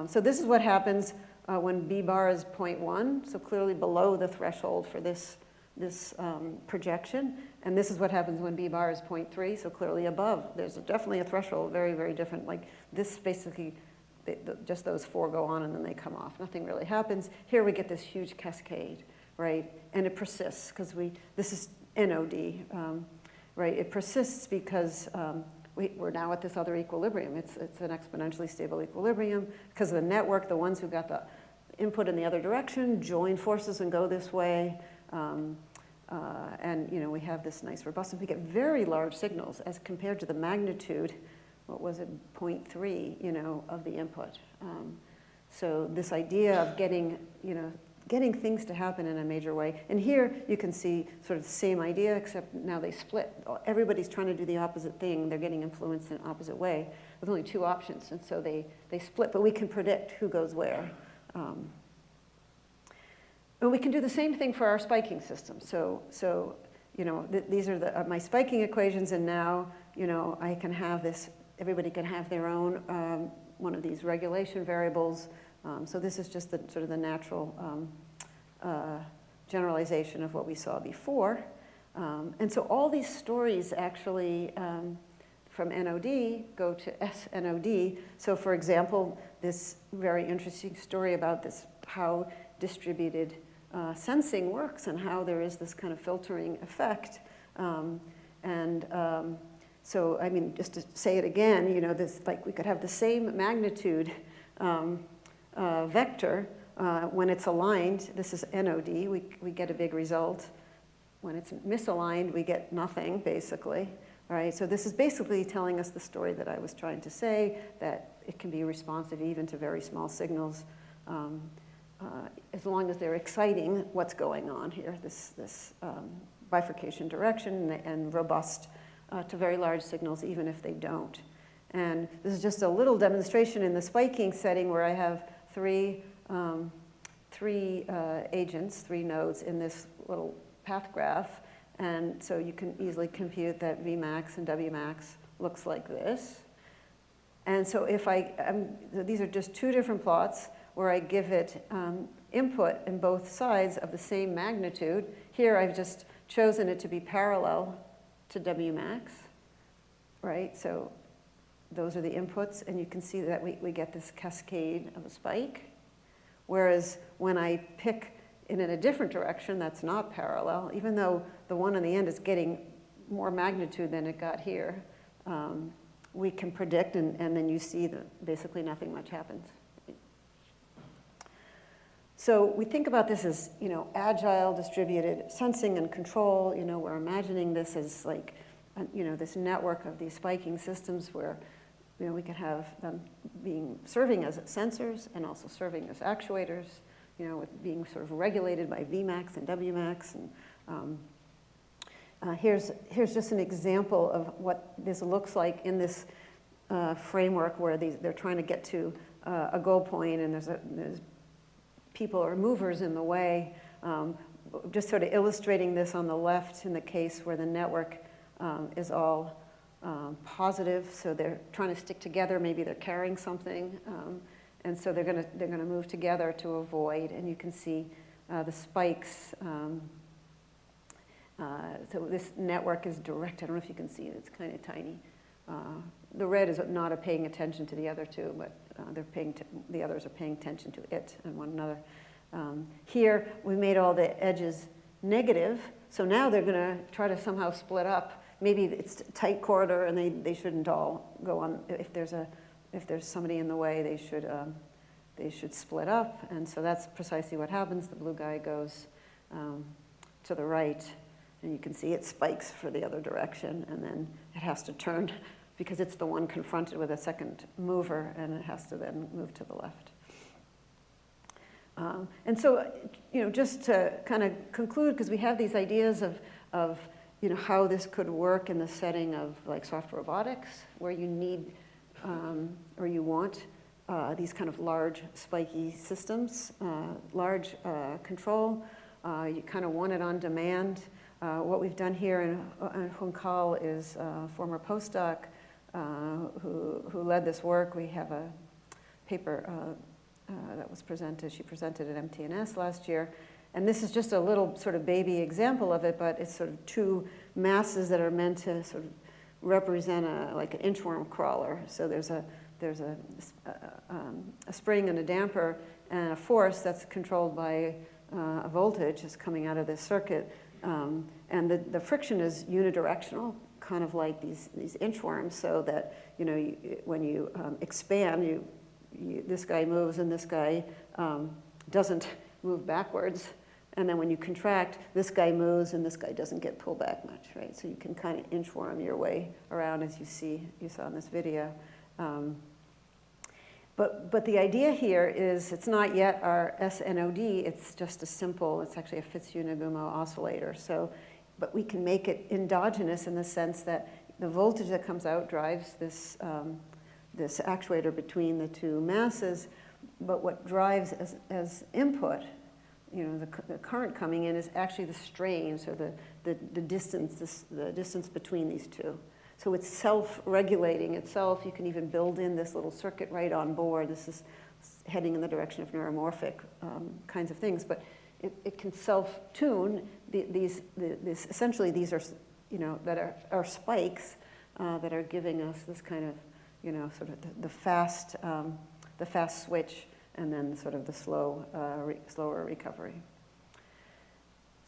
So this is what happens when B bar is 0.1, so clearly below the threshold for this projection. And this is what happens when B bar is 0.3, so clearly above. There's definitely a threshold, very, very different. Like this basically, just those 4 go on and then they come off. Nothing really happens. Here we get this huge cascade, right? And it persists because this is NOD, right? It persists because we're now at this other equilibrium. It's an exponentially stable equilibrium because of the network. The ones who got the input in the other direction join forces and go this way. And we have this nice robustness. We get very large signals as compared to the magnitude, what was it, 0.3, of the input. So this idea of getting things to happen in a major way. And here you can see sort of the same idea, except now they split. Everybody's trying to do the opposite thing. They're getting influenced in an opposite way with only 2 options. And so they split, but we can predict who goes where. And we can do the same thing for our spiking system. So these are my spiking equations, and now, I can have this, everybody can have their own, one of these regulation variables. So this is just sort of the natural generalization of what we saw before. And so all these stories actually from NOD go to SNOD. So for example, this very interesting story about how distributed sensing works and how there is this kind of filtering effect. So, just to say it again, we could have the same magnitude vector when it's aligned. This is NOD, we get a big result. When it's misaligned, we get nothing, basically. All right, so this is basically telling us the story that I was trying to say, that it can be responsive even to very small signals, as long as they're exciting what's going on here, this bifurcation direction, and robust to very large signals, even if they don't. And this is just a little demonstration in the spiking setting where I have three agents, 3 nodes in this little path graph. And so you can easily compute that Vmax and Wmax looks like this. And so if these are just 2 different plots where I give it input in both sides of the same magnitude. Here I've just chosen it to be parallel to Wmax, right? So those are the inputs, and you can see that we get this cascade of a spike. Whereas when I pick in a different direction that's not parallel, even though the one on the end is getting more magnitude than it got here, we can predict, and then you see that basically nothing much happens. So we think about this as, agile distributed sensing and control. We're imagining this as like, this network of these spiking systems where, we can have them serving as sensors and also serving as actuators, with being sort of regulated by Vmax and Wmax. And here's just an example of what this looks like in this framework where they're trying to get to a goal point, and there's people or movers in the way. Just sort of illustrating this on the left in the case where the network is all positive, so they're trying to stick together. Maybe they're carrying something, and so they're going to move together to avoid. And you can see the spikes. So this network is direct. I don't know if you can see it. It's kind of tiny. The red is not paying attention to the other 2, but the others are paying attention to it and one another. Here, we made all the edges negative, so now they're going to try to somehow split up. Maybe it's a tight corridor, and they shouldn't all go on. If there's somebody in the way, they should split up, and so that's precisely what happens. The blue guy goes to the right, and you can see it spikes for the other direction, and then it has to turn because it's the one confronted with a second mover, and it has to then move to the left. And so, just to kind of conclude, because we have these ideas of how this could work in the setting of like soft robotics, where you need or you want these kind of large spiky systems, large control. You kind of want it on demand. What we've done here in Hung Kal is a former postdoc who led this work. We have a paper that was presented. She presented at MTNS last year. And this is just a little sort of baby example of it, but it's sort of two masses that are meant to sort of represent like an inchworm crawler. So there's a spring and a damper and a force that's controlled by a voltage is coming out of this circuit. And the friction is unidirectional, kind of like these inchworms, so that when you expand, this guy moves and this guy doesn't move backwards. And then when you contract, this guy moves and this guy doesn't get pulled back much, right? So you can kind of inchworm your way around, as you saw in this video. But the idea here is it's not yet our SNOD, it's just a simple, it's actually a Fitzhugh-Nagumo oscillator. So, but we can make it endogenous in the sense that the voltage that comes out drives this, this actuator between the two masses, but what drives as input, the current coming in is actually the strain, so the distance, the distance between these two. So it's self-regulating itself. You can even build in this little circuit right on board. This is heading in the direction of neuromorphic kinds of things, but it can self-tune. Essentially, these are, that are spikes that are giving us this kind of, sort of the fast switch, and then sort of the slower recovery.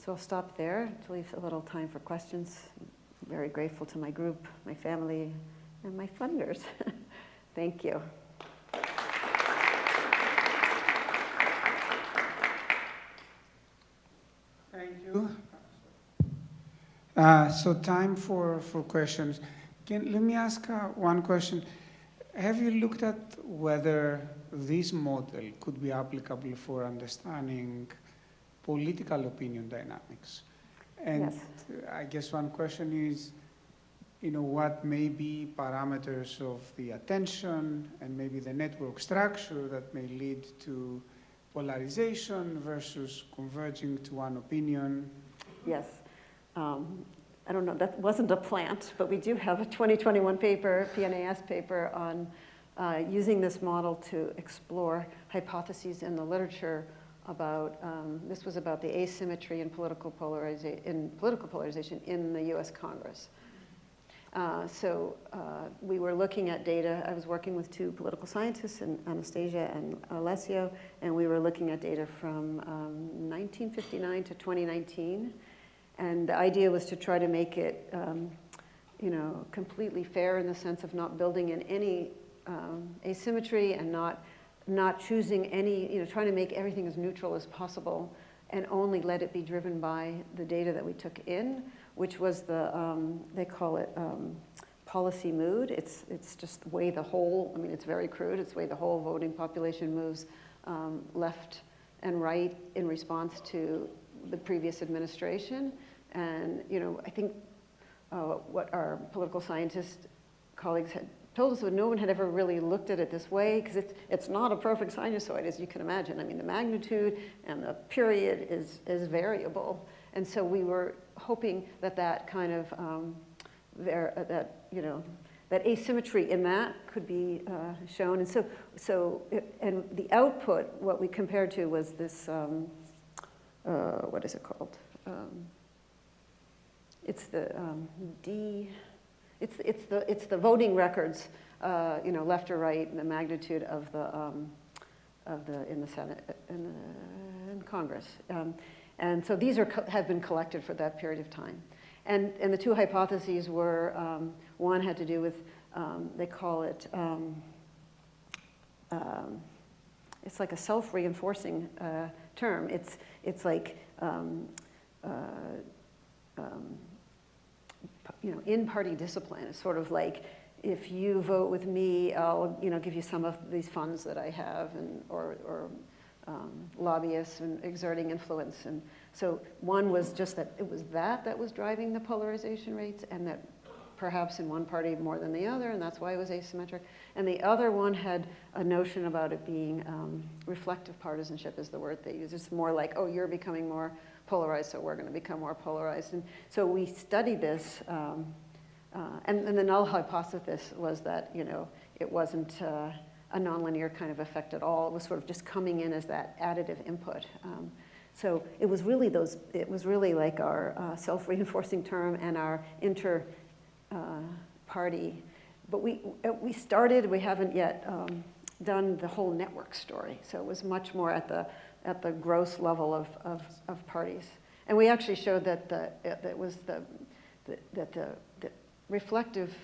So I'll stop there to leave a little time for questions. I'm very grateful to my group, my family, and my funders. Thank you. Thank you. So time for questions. Let me ask one question. Have you looked at whether this model could be applicable for understanding political opinion dynamics? And yes. I guess one question is, what may be parameters of the attention and maybe the network structure that may lead to polarization versus converging to one opinion? Yes. I don't know, that wasn't a plant, but we do have a 2021 paper, PNAS paper, on using this model to explore hypotheses in the literature about, this was about the asymmetry in political polarization in the US Congress. We were looking at data. I was working with two political scientists, Anastasia and Alessio, and we were looking at data from 1959 to 2019. And the idea was to try to make it, completely fair in the sense of not building in any asymmetry and not choosing any, trying to make everything as neutral as possible and only let it be driven by the data that we took in, which was they call it policy mood. It's just the way the whole, it's very crude, it's the way the whole voting population moves left and right in response to the previous administration. And, I think what our political scientist colleagues had told us that no one had ever really looked at it this way, because it's not a perfect sinusoid, as you can imagine. The magnitude and the period is variable. And so we were hoping that kind of, that asymmetry in that could be shown. And and the output, what we compared to was this, what is it called? It's the it's the voting records, left or right, and the magnitude of the in the Senate in Congress, and so these have been collected for that period of time, and the two hypotheses were one had to do with they call it it's like a self-reinforcing term. It's like in-party discipline. It's sort of like, if you vote with me, I'll give you some of these funds that I have, and or lobbyists and exerting influence. And so one was just that it was that was driving the polarization rates, and that perhaps in one party more than the other, and that's why it was asymmetric. And the other one had a notion about it being reflective partisanship is the word they use. It's more like, oh, you're becoming more polarized, so we're going to become more polarized. And so we studied this, and the null hypothesis was that, you know, it wasn't a nonlinear kind of effect at all. It was sort of just coming in as that additive input. So it was really like our self-reinforcing term and our party. But we haven't yet done the whole network story. So it was much more at the gross level of parties. And we actually showed that the reflective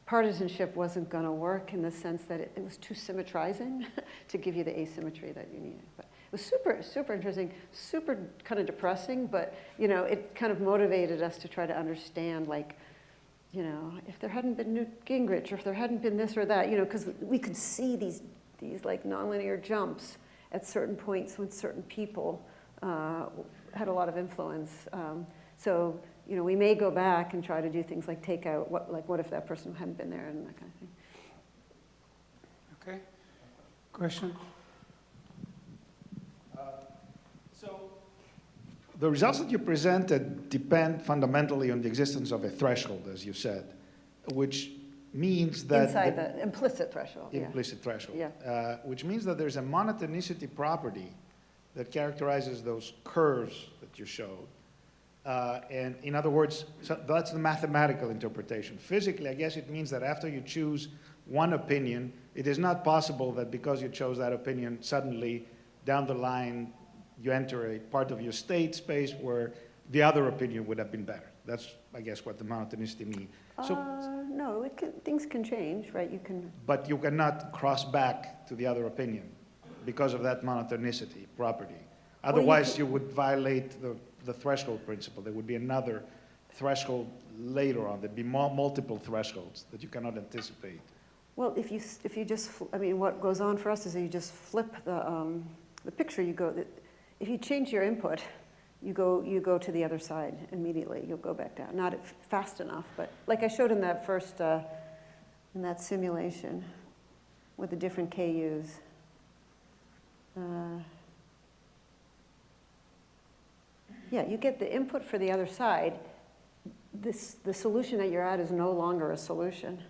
partisanship wasn't going to work in the sense that it was too symmetrizing to give you the asymmetry that you needed. But it was super, super interesting, super kind of depressing, but you know, it kind of motivated us to try to understand, like, you know, if there hadn't been Newt Gingrich, or if there hadn't been this or that, you know, because we could see these like nonlinear jumps at certain points when certain people had a lot of influence. So, you know, we may go back and try to do things like take out what if that person hadn't been there and that kind of thing. Okay. Question? The results that you presented depend fundamentally on the existence of a threshold, as you said, which means that... Inside the implicit threshold. Implicit threshold. Yeah. Which means that there's a monotonicity property that characterizes those curves that you showed. And in other words, so that's the mathematical interpretation. Physically, I guess it means that after you choose one opinion, it is not possible that because you chose that opinion, suddenly down the line, you enter a part of your state space where the other opinion would have been better. That's, I guess, what the monotonicity means. So, no, things can change, right? You can. But you cannot cross back to the other opinion because of that monotonicity property. Otherwise, you would violate the threshold principle. There would be another threshold later on. There'd be multiple thresholds that you cannot anticipate. Well, if you just, I mean, what goes on for us is that you just flip the picture. You go. If you change your input, you go to the other side immediately. You'll go back down. Not fast enough, but like I showed in that first, in that simulation with the different KUs. Yeah, you get the input for the other side. The solution that you're at is no longer a solution.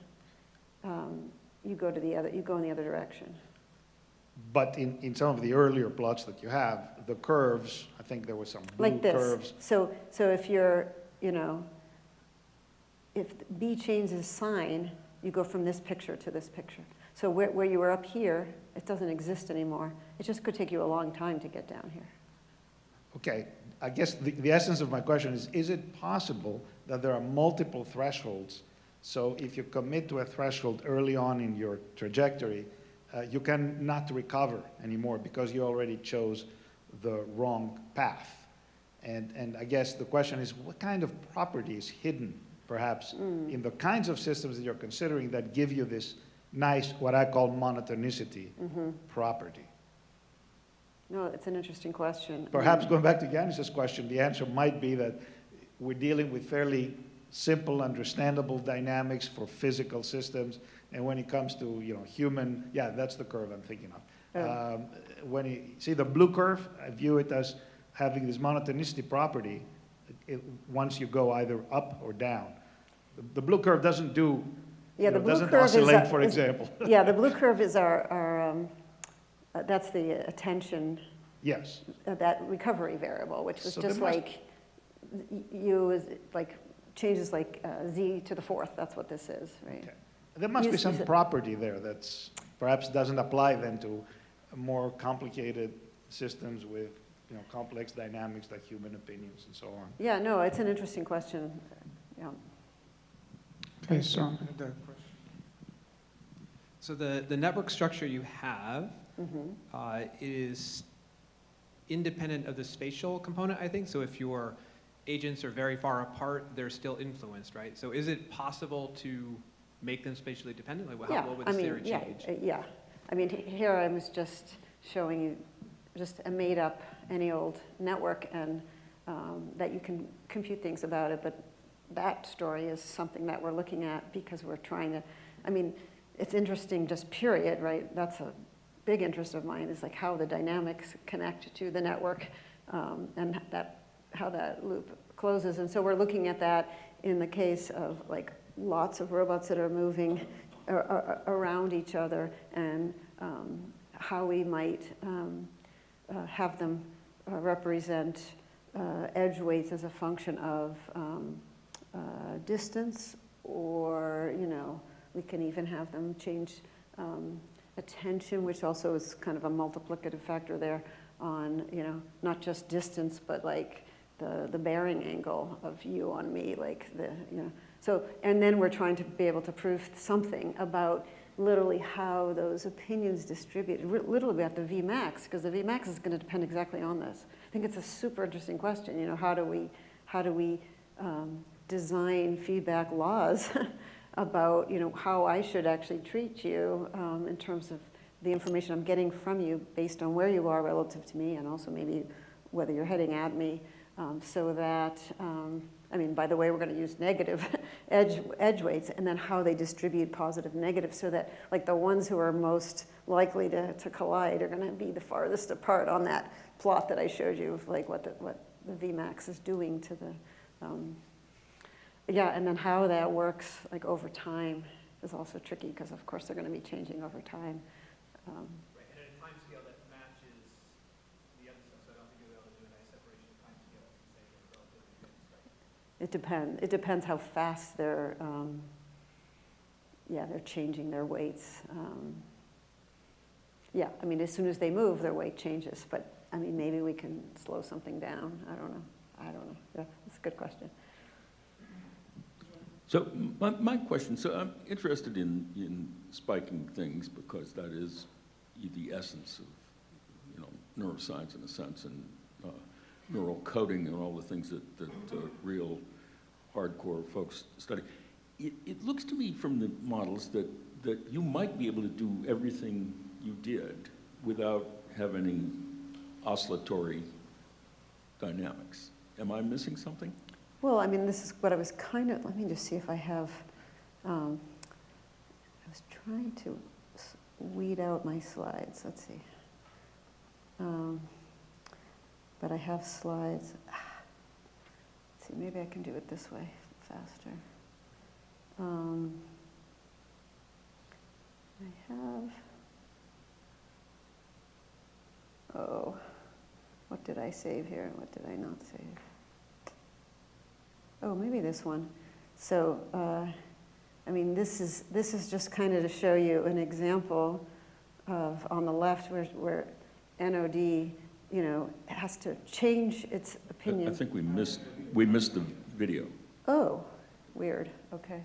You go in the other direction. But in some of the earlier plots that you have, the curves, I think there were some blue like this. curves. So if you're, you know, if B changes sign, you go from this picture to this picture. So where you were up here, it doesn't exist anymore. It just could take you a long time to get down here. Okay, I guess the essence of my question is it possible that there are multiple thresholds? So if you commit to a threshold early on in your trajectory, you cannot recover anymore because you already chose the wrong path. And I guess the question is, what kind of property is hidden, perhaps, in the kinds of systems that you're considering that give you this nice, what I call monotonicity property? No, it's an interesting question. Perhaps going back to Yanis's question, the answer might be that we're dealing with fairly simple, understandable dynamics for physical systems. And when it comes to, you know, human, yeah, that's the curve I'm thinking of. When you see the blue curve, I view it as having this monotonicity property once you go either up or down. The blue curve doesn't do, yeah, the blue doesn't curve oscillate, for example. Yeah, the blue curve is our that's the attention. Yes. That recovery variable, which was So just like U is like changes like Z to the fourth. That's what this is, right? Okay. There must be some property there that's perhaps doesn't apply then to more complicated systems with, you know, complex dynamics like human opinions and so on. Yeah, no, it's an interesting question. Yeah. Okay, so the network structure you have is independent of the spatial component, I think. So if your agents are very far apart, they're still influenced, right? So is it possible to make them spatially dependent? Like, what would this theory change? Yeah. I mean, here I was just showing you just a made-up, any old network, and that you can compute things about it. But that story is something that we're looking at because we're trying to, I mean, it's interesting just period, right? That's a big interest of mine, is like how the dynamics connect to the network and how that loop closes. And so we're looking at that in the case of like lots of robots that are moving around each other, and how we might have them represent edge weights as a function of distance, or, you know, we can even have them change attention, which also is kind of a multiplicative factor there on, you know, not just distance, but like the bearing angle of you on me, like the, you know. So, and then we're trying to be able to prove something about literally how those opinions distribute, literally about the Vmax, because the Vmax is going to depend exactly on this. I think it's a super interesting question. You know, how do we design feedback laws about, you know, how I should actually treat you in terms of the information I'm getting from you based on where you are relative to me, and also maybe whether you're heading at me, so that, I mean, by the way, we're going to use negative edge weights, and then how they distribute positive, negative, so that like the ones who are most likely to collide are going to be the farthest apart on that plot that I showed you of like what the Vmax is doing to the, yeah, and then how that works like over time is also tricky, because of course they're going to be changing over time. Right, and at a time scale that matches the other stuff, so I don't think you'll be able to do a nice separation of time scale and say they're relatively fixed, right? It depends. It depends how fast they're, yeah, they're changing their weights. Yeah, I mean, as soon as they move, their weight changes. But I mean, maybe we can slow something down. I don't know. Yeah, that's a good question. So my question, so I'm interested in spiking things because that is the essence of, you know, neuroscience in a sense, and neural coding and all the things that real hardcore folks study. It looks to me from the models that you might be able to do everything you did without having any oscillatory dynamics. Am I missing something? Well, I mean, this is what I was kind of, let me just see if I have, I was trying to weed out my slides. Let's see. But I have slides. Let's see, maybe I can do it this way faster. I have, oh, what did I save here? What did I not save? Oh, maybe this one. So, I mean, this is just kind of to show you an example of, on the left, where NOD, you know, has to change its opinion. I think we missed the video. Oh, weird. Okay.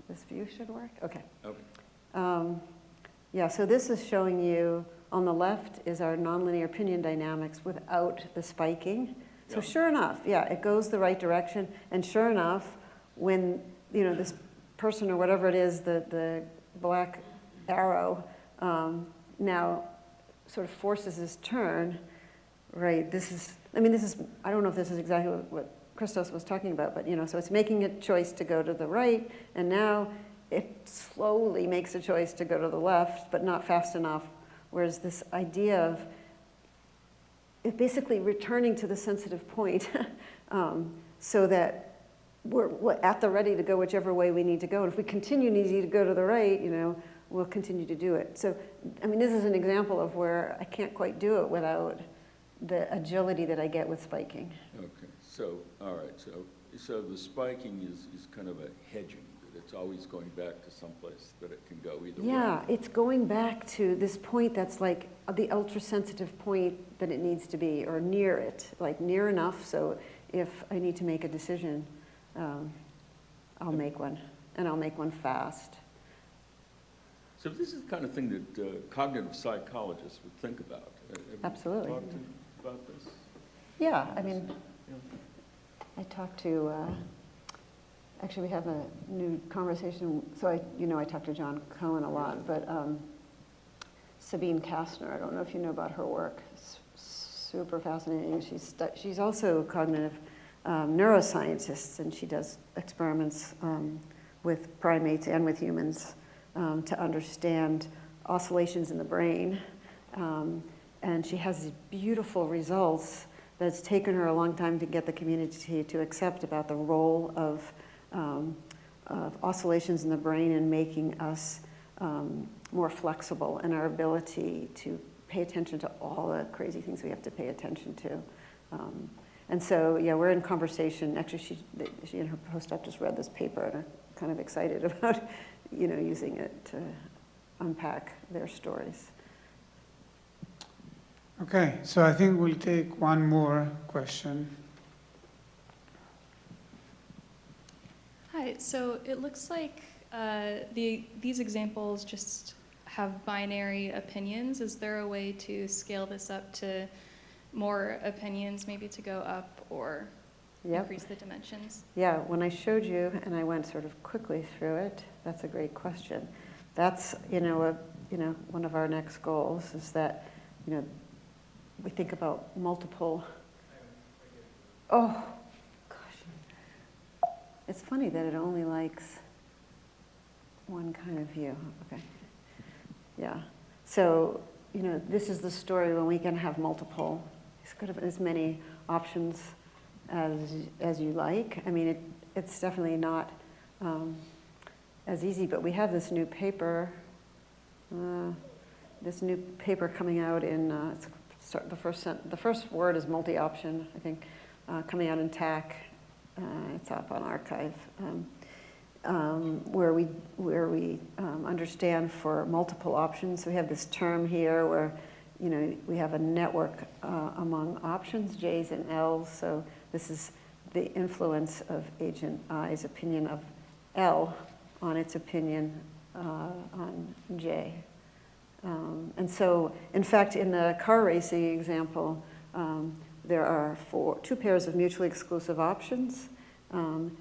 This view should work? Okay. Okay. Yeah, so this is showing you, on the left is our nonlinear opinion dynamics without the spiking. So Yeah. Sure enough, yeah, it goes the right direction. And sure enough, when, you know, this person or whatever it is, the black arrow, now sort of forces his turn, right? This is, I mean, I don't know if this is exactly what Christos was talking about, but, you know, so it's making a choice to go to the right, and now it slowly makes a choice to go to the left, but not fast enough. Whereas this idea of it basically returning to the sensitive point so that we're at the ready to go whichever way we need to go. And if we continue needing to go to the right, you know, we'll continue to do it. So, I mean, this is an example of where I can't quite do it without the agility that I get with spiking. Okay. So, all right. So the spiking is kind of a hedging. It's always going back to someplace that it can go either way. Yeah, it's going back to this point that's like the ultra-sensitive point that it needs to be, or near it, like near enough so if I need to make a decision, I'll make one, and I'll make one fast. So this is the kind of thing that cognitive psychologists would think about. Have you Absolutely. talked about this? Yeah, I mean, Yeah. I talked to actually we have a new conversation. So I talk to John Cohen a lot, but Sabine Kastner, I don't know if you know about her work. It's super fascinating. She's also a cognitive neuroscientist, and she does experiments with primates and with humans to understand oscillations in the brain. And she has these beautiful results that's taken her a long time to get the community to accept about the role of oscillations in the brain in making us more flexible in our ability to pay attention to all the crazy things we have to pay attention to. And so, yeah, we're in conversation. Actually, she and her postdoc just read this paper and are kind of excited about, using it to unpack their stories. Okay, so I think we'll take one more question. Hi, so it looks like these examples just have binary opinions. Is there a way to scale this up to more opinions, maybe to go up or increase the dimensions? Yeah, when I showed you, and I went sort of quickly through it, that's a great question. That's, one of our next goals is that, we think about multiple. Oh, gosh. It's funny that it only likes one kind of view. Okay. Yeah. So, this is the story when we can have multiple, as many options as you like. I mean, it's definitely not as easy, but we have this new paper. Coming out in the first word is multi-option, I think, coming out in TAC. It's up on archive, where we understand for multiple options. So we have this term here where we have a network among options, J's and L's. So this is the influence of agent I's opinion of L on its opinion on J. And so, in fact, in the car racing example, there are two pairs of mutually exclusive options.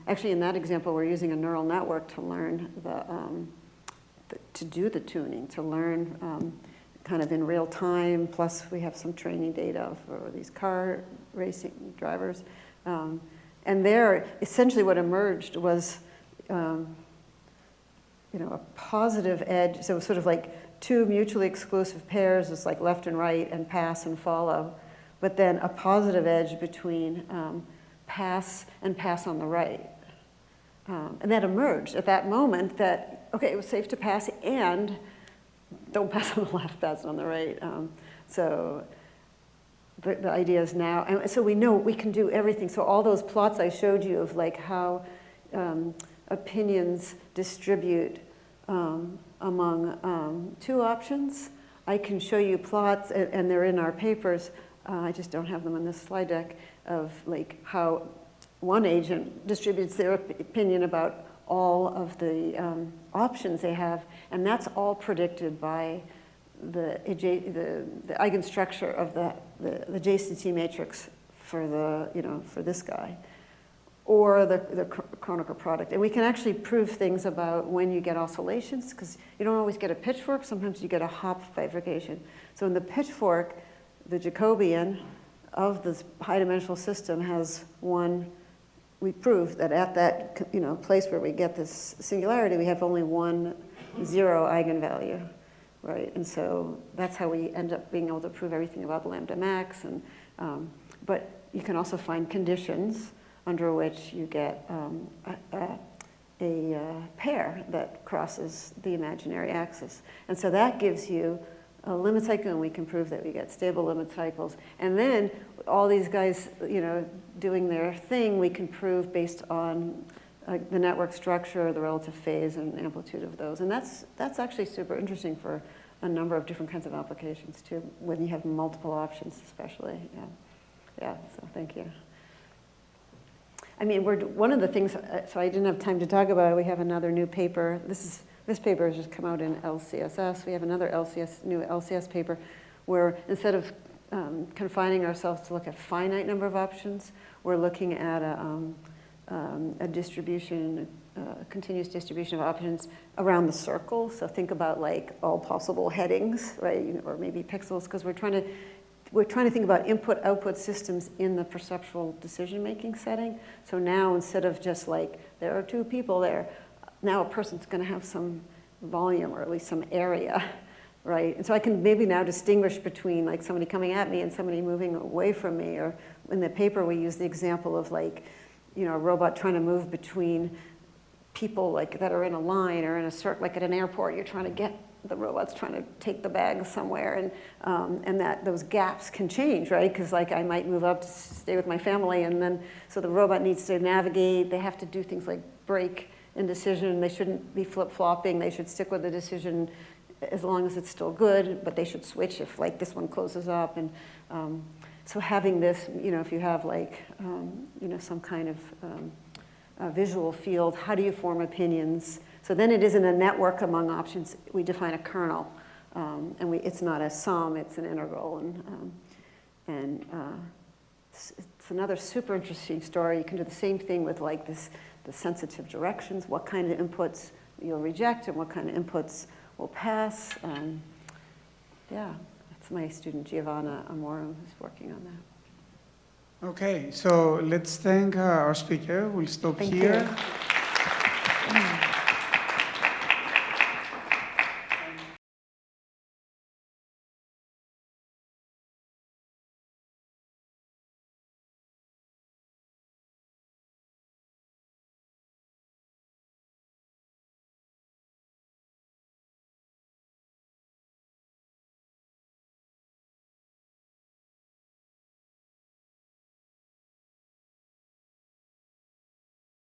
Actually, in that example, we're using a neural network to learn to do the tuning, to learn kind of in real time. Plus, we have some training data for these car racing drivers. And there, essentially, what emerged was, a positive edge. So it was sort of like two mutually exclusive pairs, it's like left and right and pass and follow, but then a positive edge between pass and pass on the right. And that emerged at that moment that, okay, it was safe to pass and don't pass on the left, pass on the right. So the idea is now, and so we know we can do everything. So all those plots I showed you of like how opinions distribute among two options. I can show you plots, and they're in our papers. I just don't have them in this slide deck, of like how one agent distributes their opinion about all of the options they have, and that's all predicted by the eigenstructure of the adjacency matrix for for this guy, or the Kronecker product. And we can actually prove things about when you get oscillations, because you don't always get a pitchfork, sometimes you get a hop bifurcation. So in the pitchfork, the Jacobian of this high-dimensional system has one. We prove that at that place where we get this singularity, we have only 1 0 eigenvalue, right? And so that's how we end up being able to prove everything about lambda max. And but you can also find conditions under which you get a pair that crosses the imaginary axis. And so that gives you a limit cycle, and we can prove that we get stable limit cycles. And then all these guys, doing their thing, we can prove based on the network structure, the relative phase and amplitude of those. And that's actually super interesting for a number of different kinds of applications too, when you have multiple options especially. Yeah, so thank you. I mean, one of the things, so I didn't have time to talk about it, we have another new paper. This paper has just come out in LCSS. We have another new LCS paper where instead of confining ourselves to look at finite number of options, we're looking at a distribution, continuous distribution of options around the circle. So think about like all possible headings, right, or maybe pixels, because we're trying to think about input-output systems in the perceptual decision-making setting. So now instead of just like, there are two people there, now a person's going to have some volume or at least some area, right? And so I can maybe now distinguish between like somebody coming at me and somebody moving away from me. Or in the paper we use the example of like, you know, a robot trying to move between people like that are in a line or in a circle, like at an airport, you're trying to get, the robot's trying to take the bag somewhere, and that those gaps can change, right? Because like I might move up to stay with my family, and then, so the robot needs to navigate, they have to do things like brake and decision, they shouldn't be flip-flopping, they should stick with the decision as long as it's still good, but they should switch if like this one closes up. And so having this, you know, if you have like, you know, some kind of a visual field, how do you form opinions? So then it isn't a network among options, we define a kernel. And it's not a sum, it's an integral. And it's another super interesting story. You can do the same thing with like the sensitive directions, what kind of inputs you'll reject and what kind of inputs will pass. Yeah, that's my student Giovanna Amoro who's working on that. Okay, so let's thank our speaker. We'll stop Thank here. you.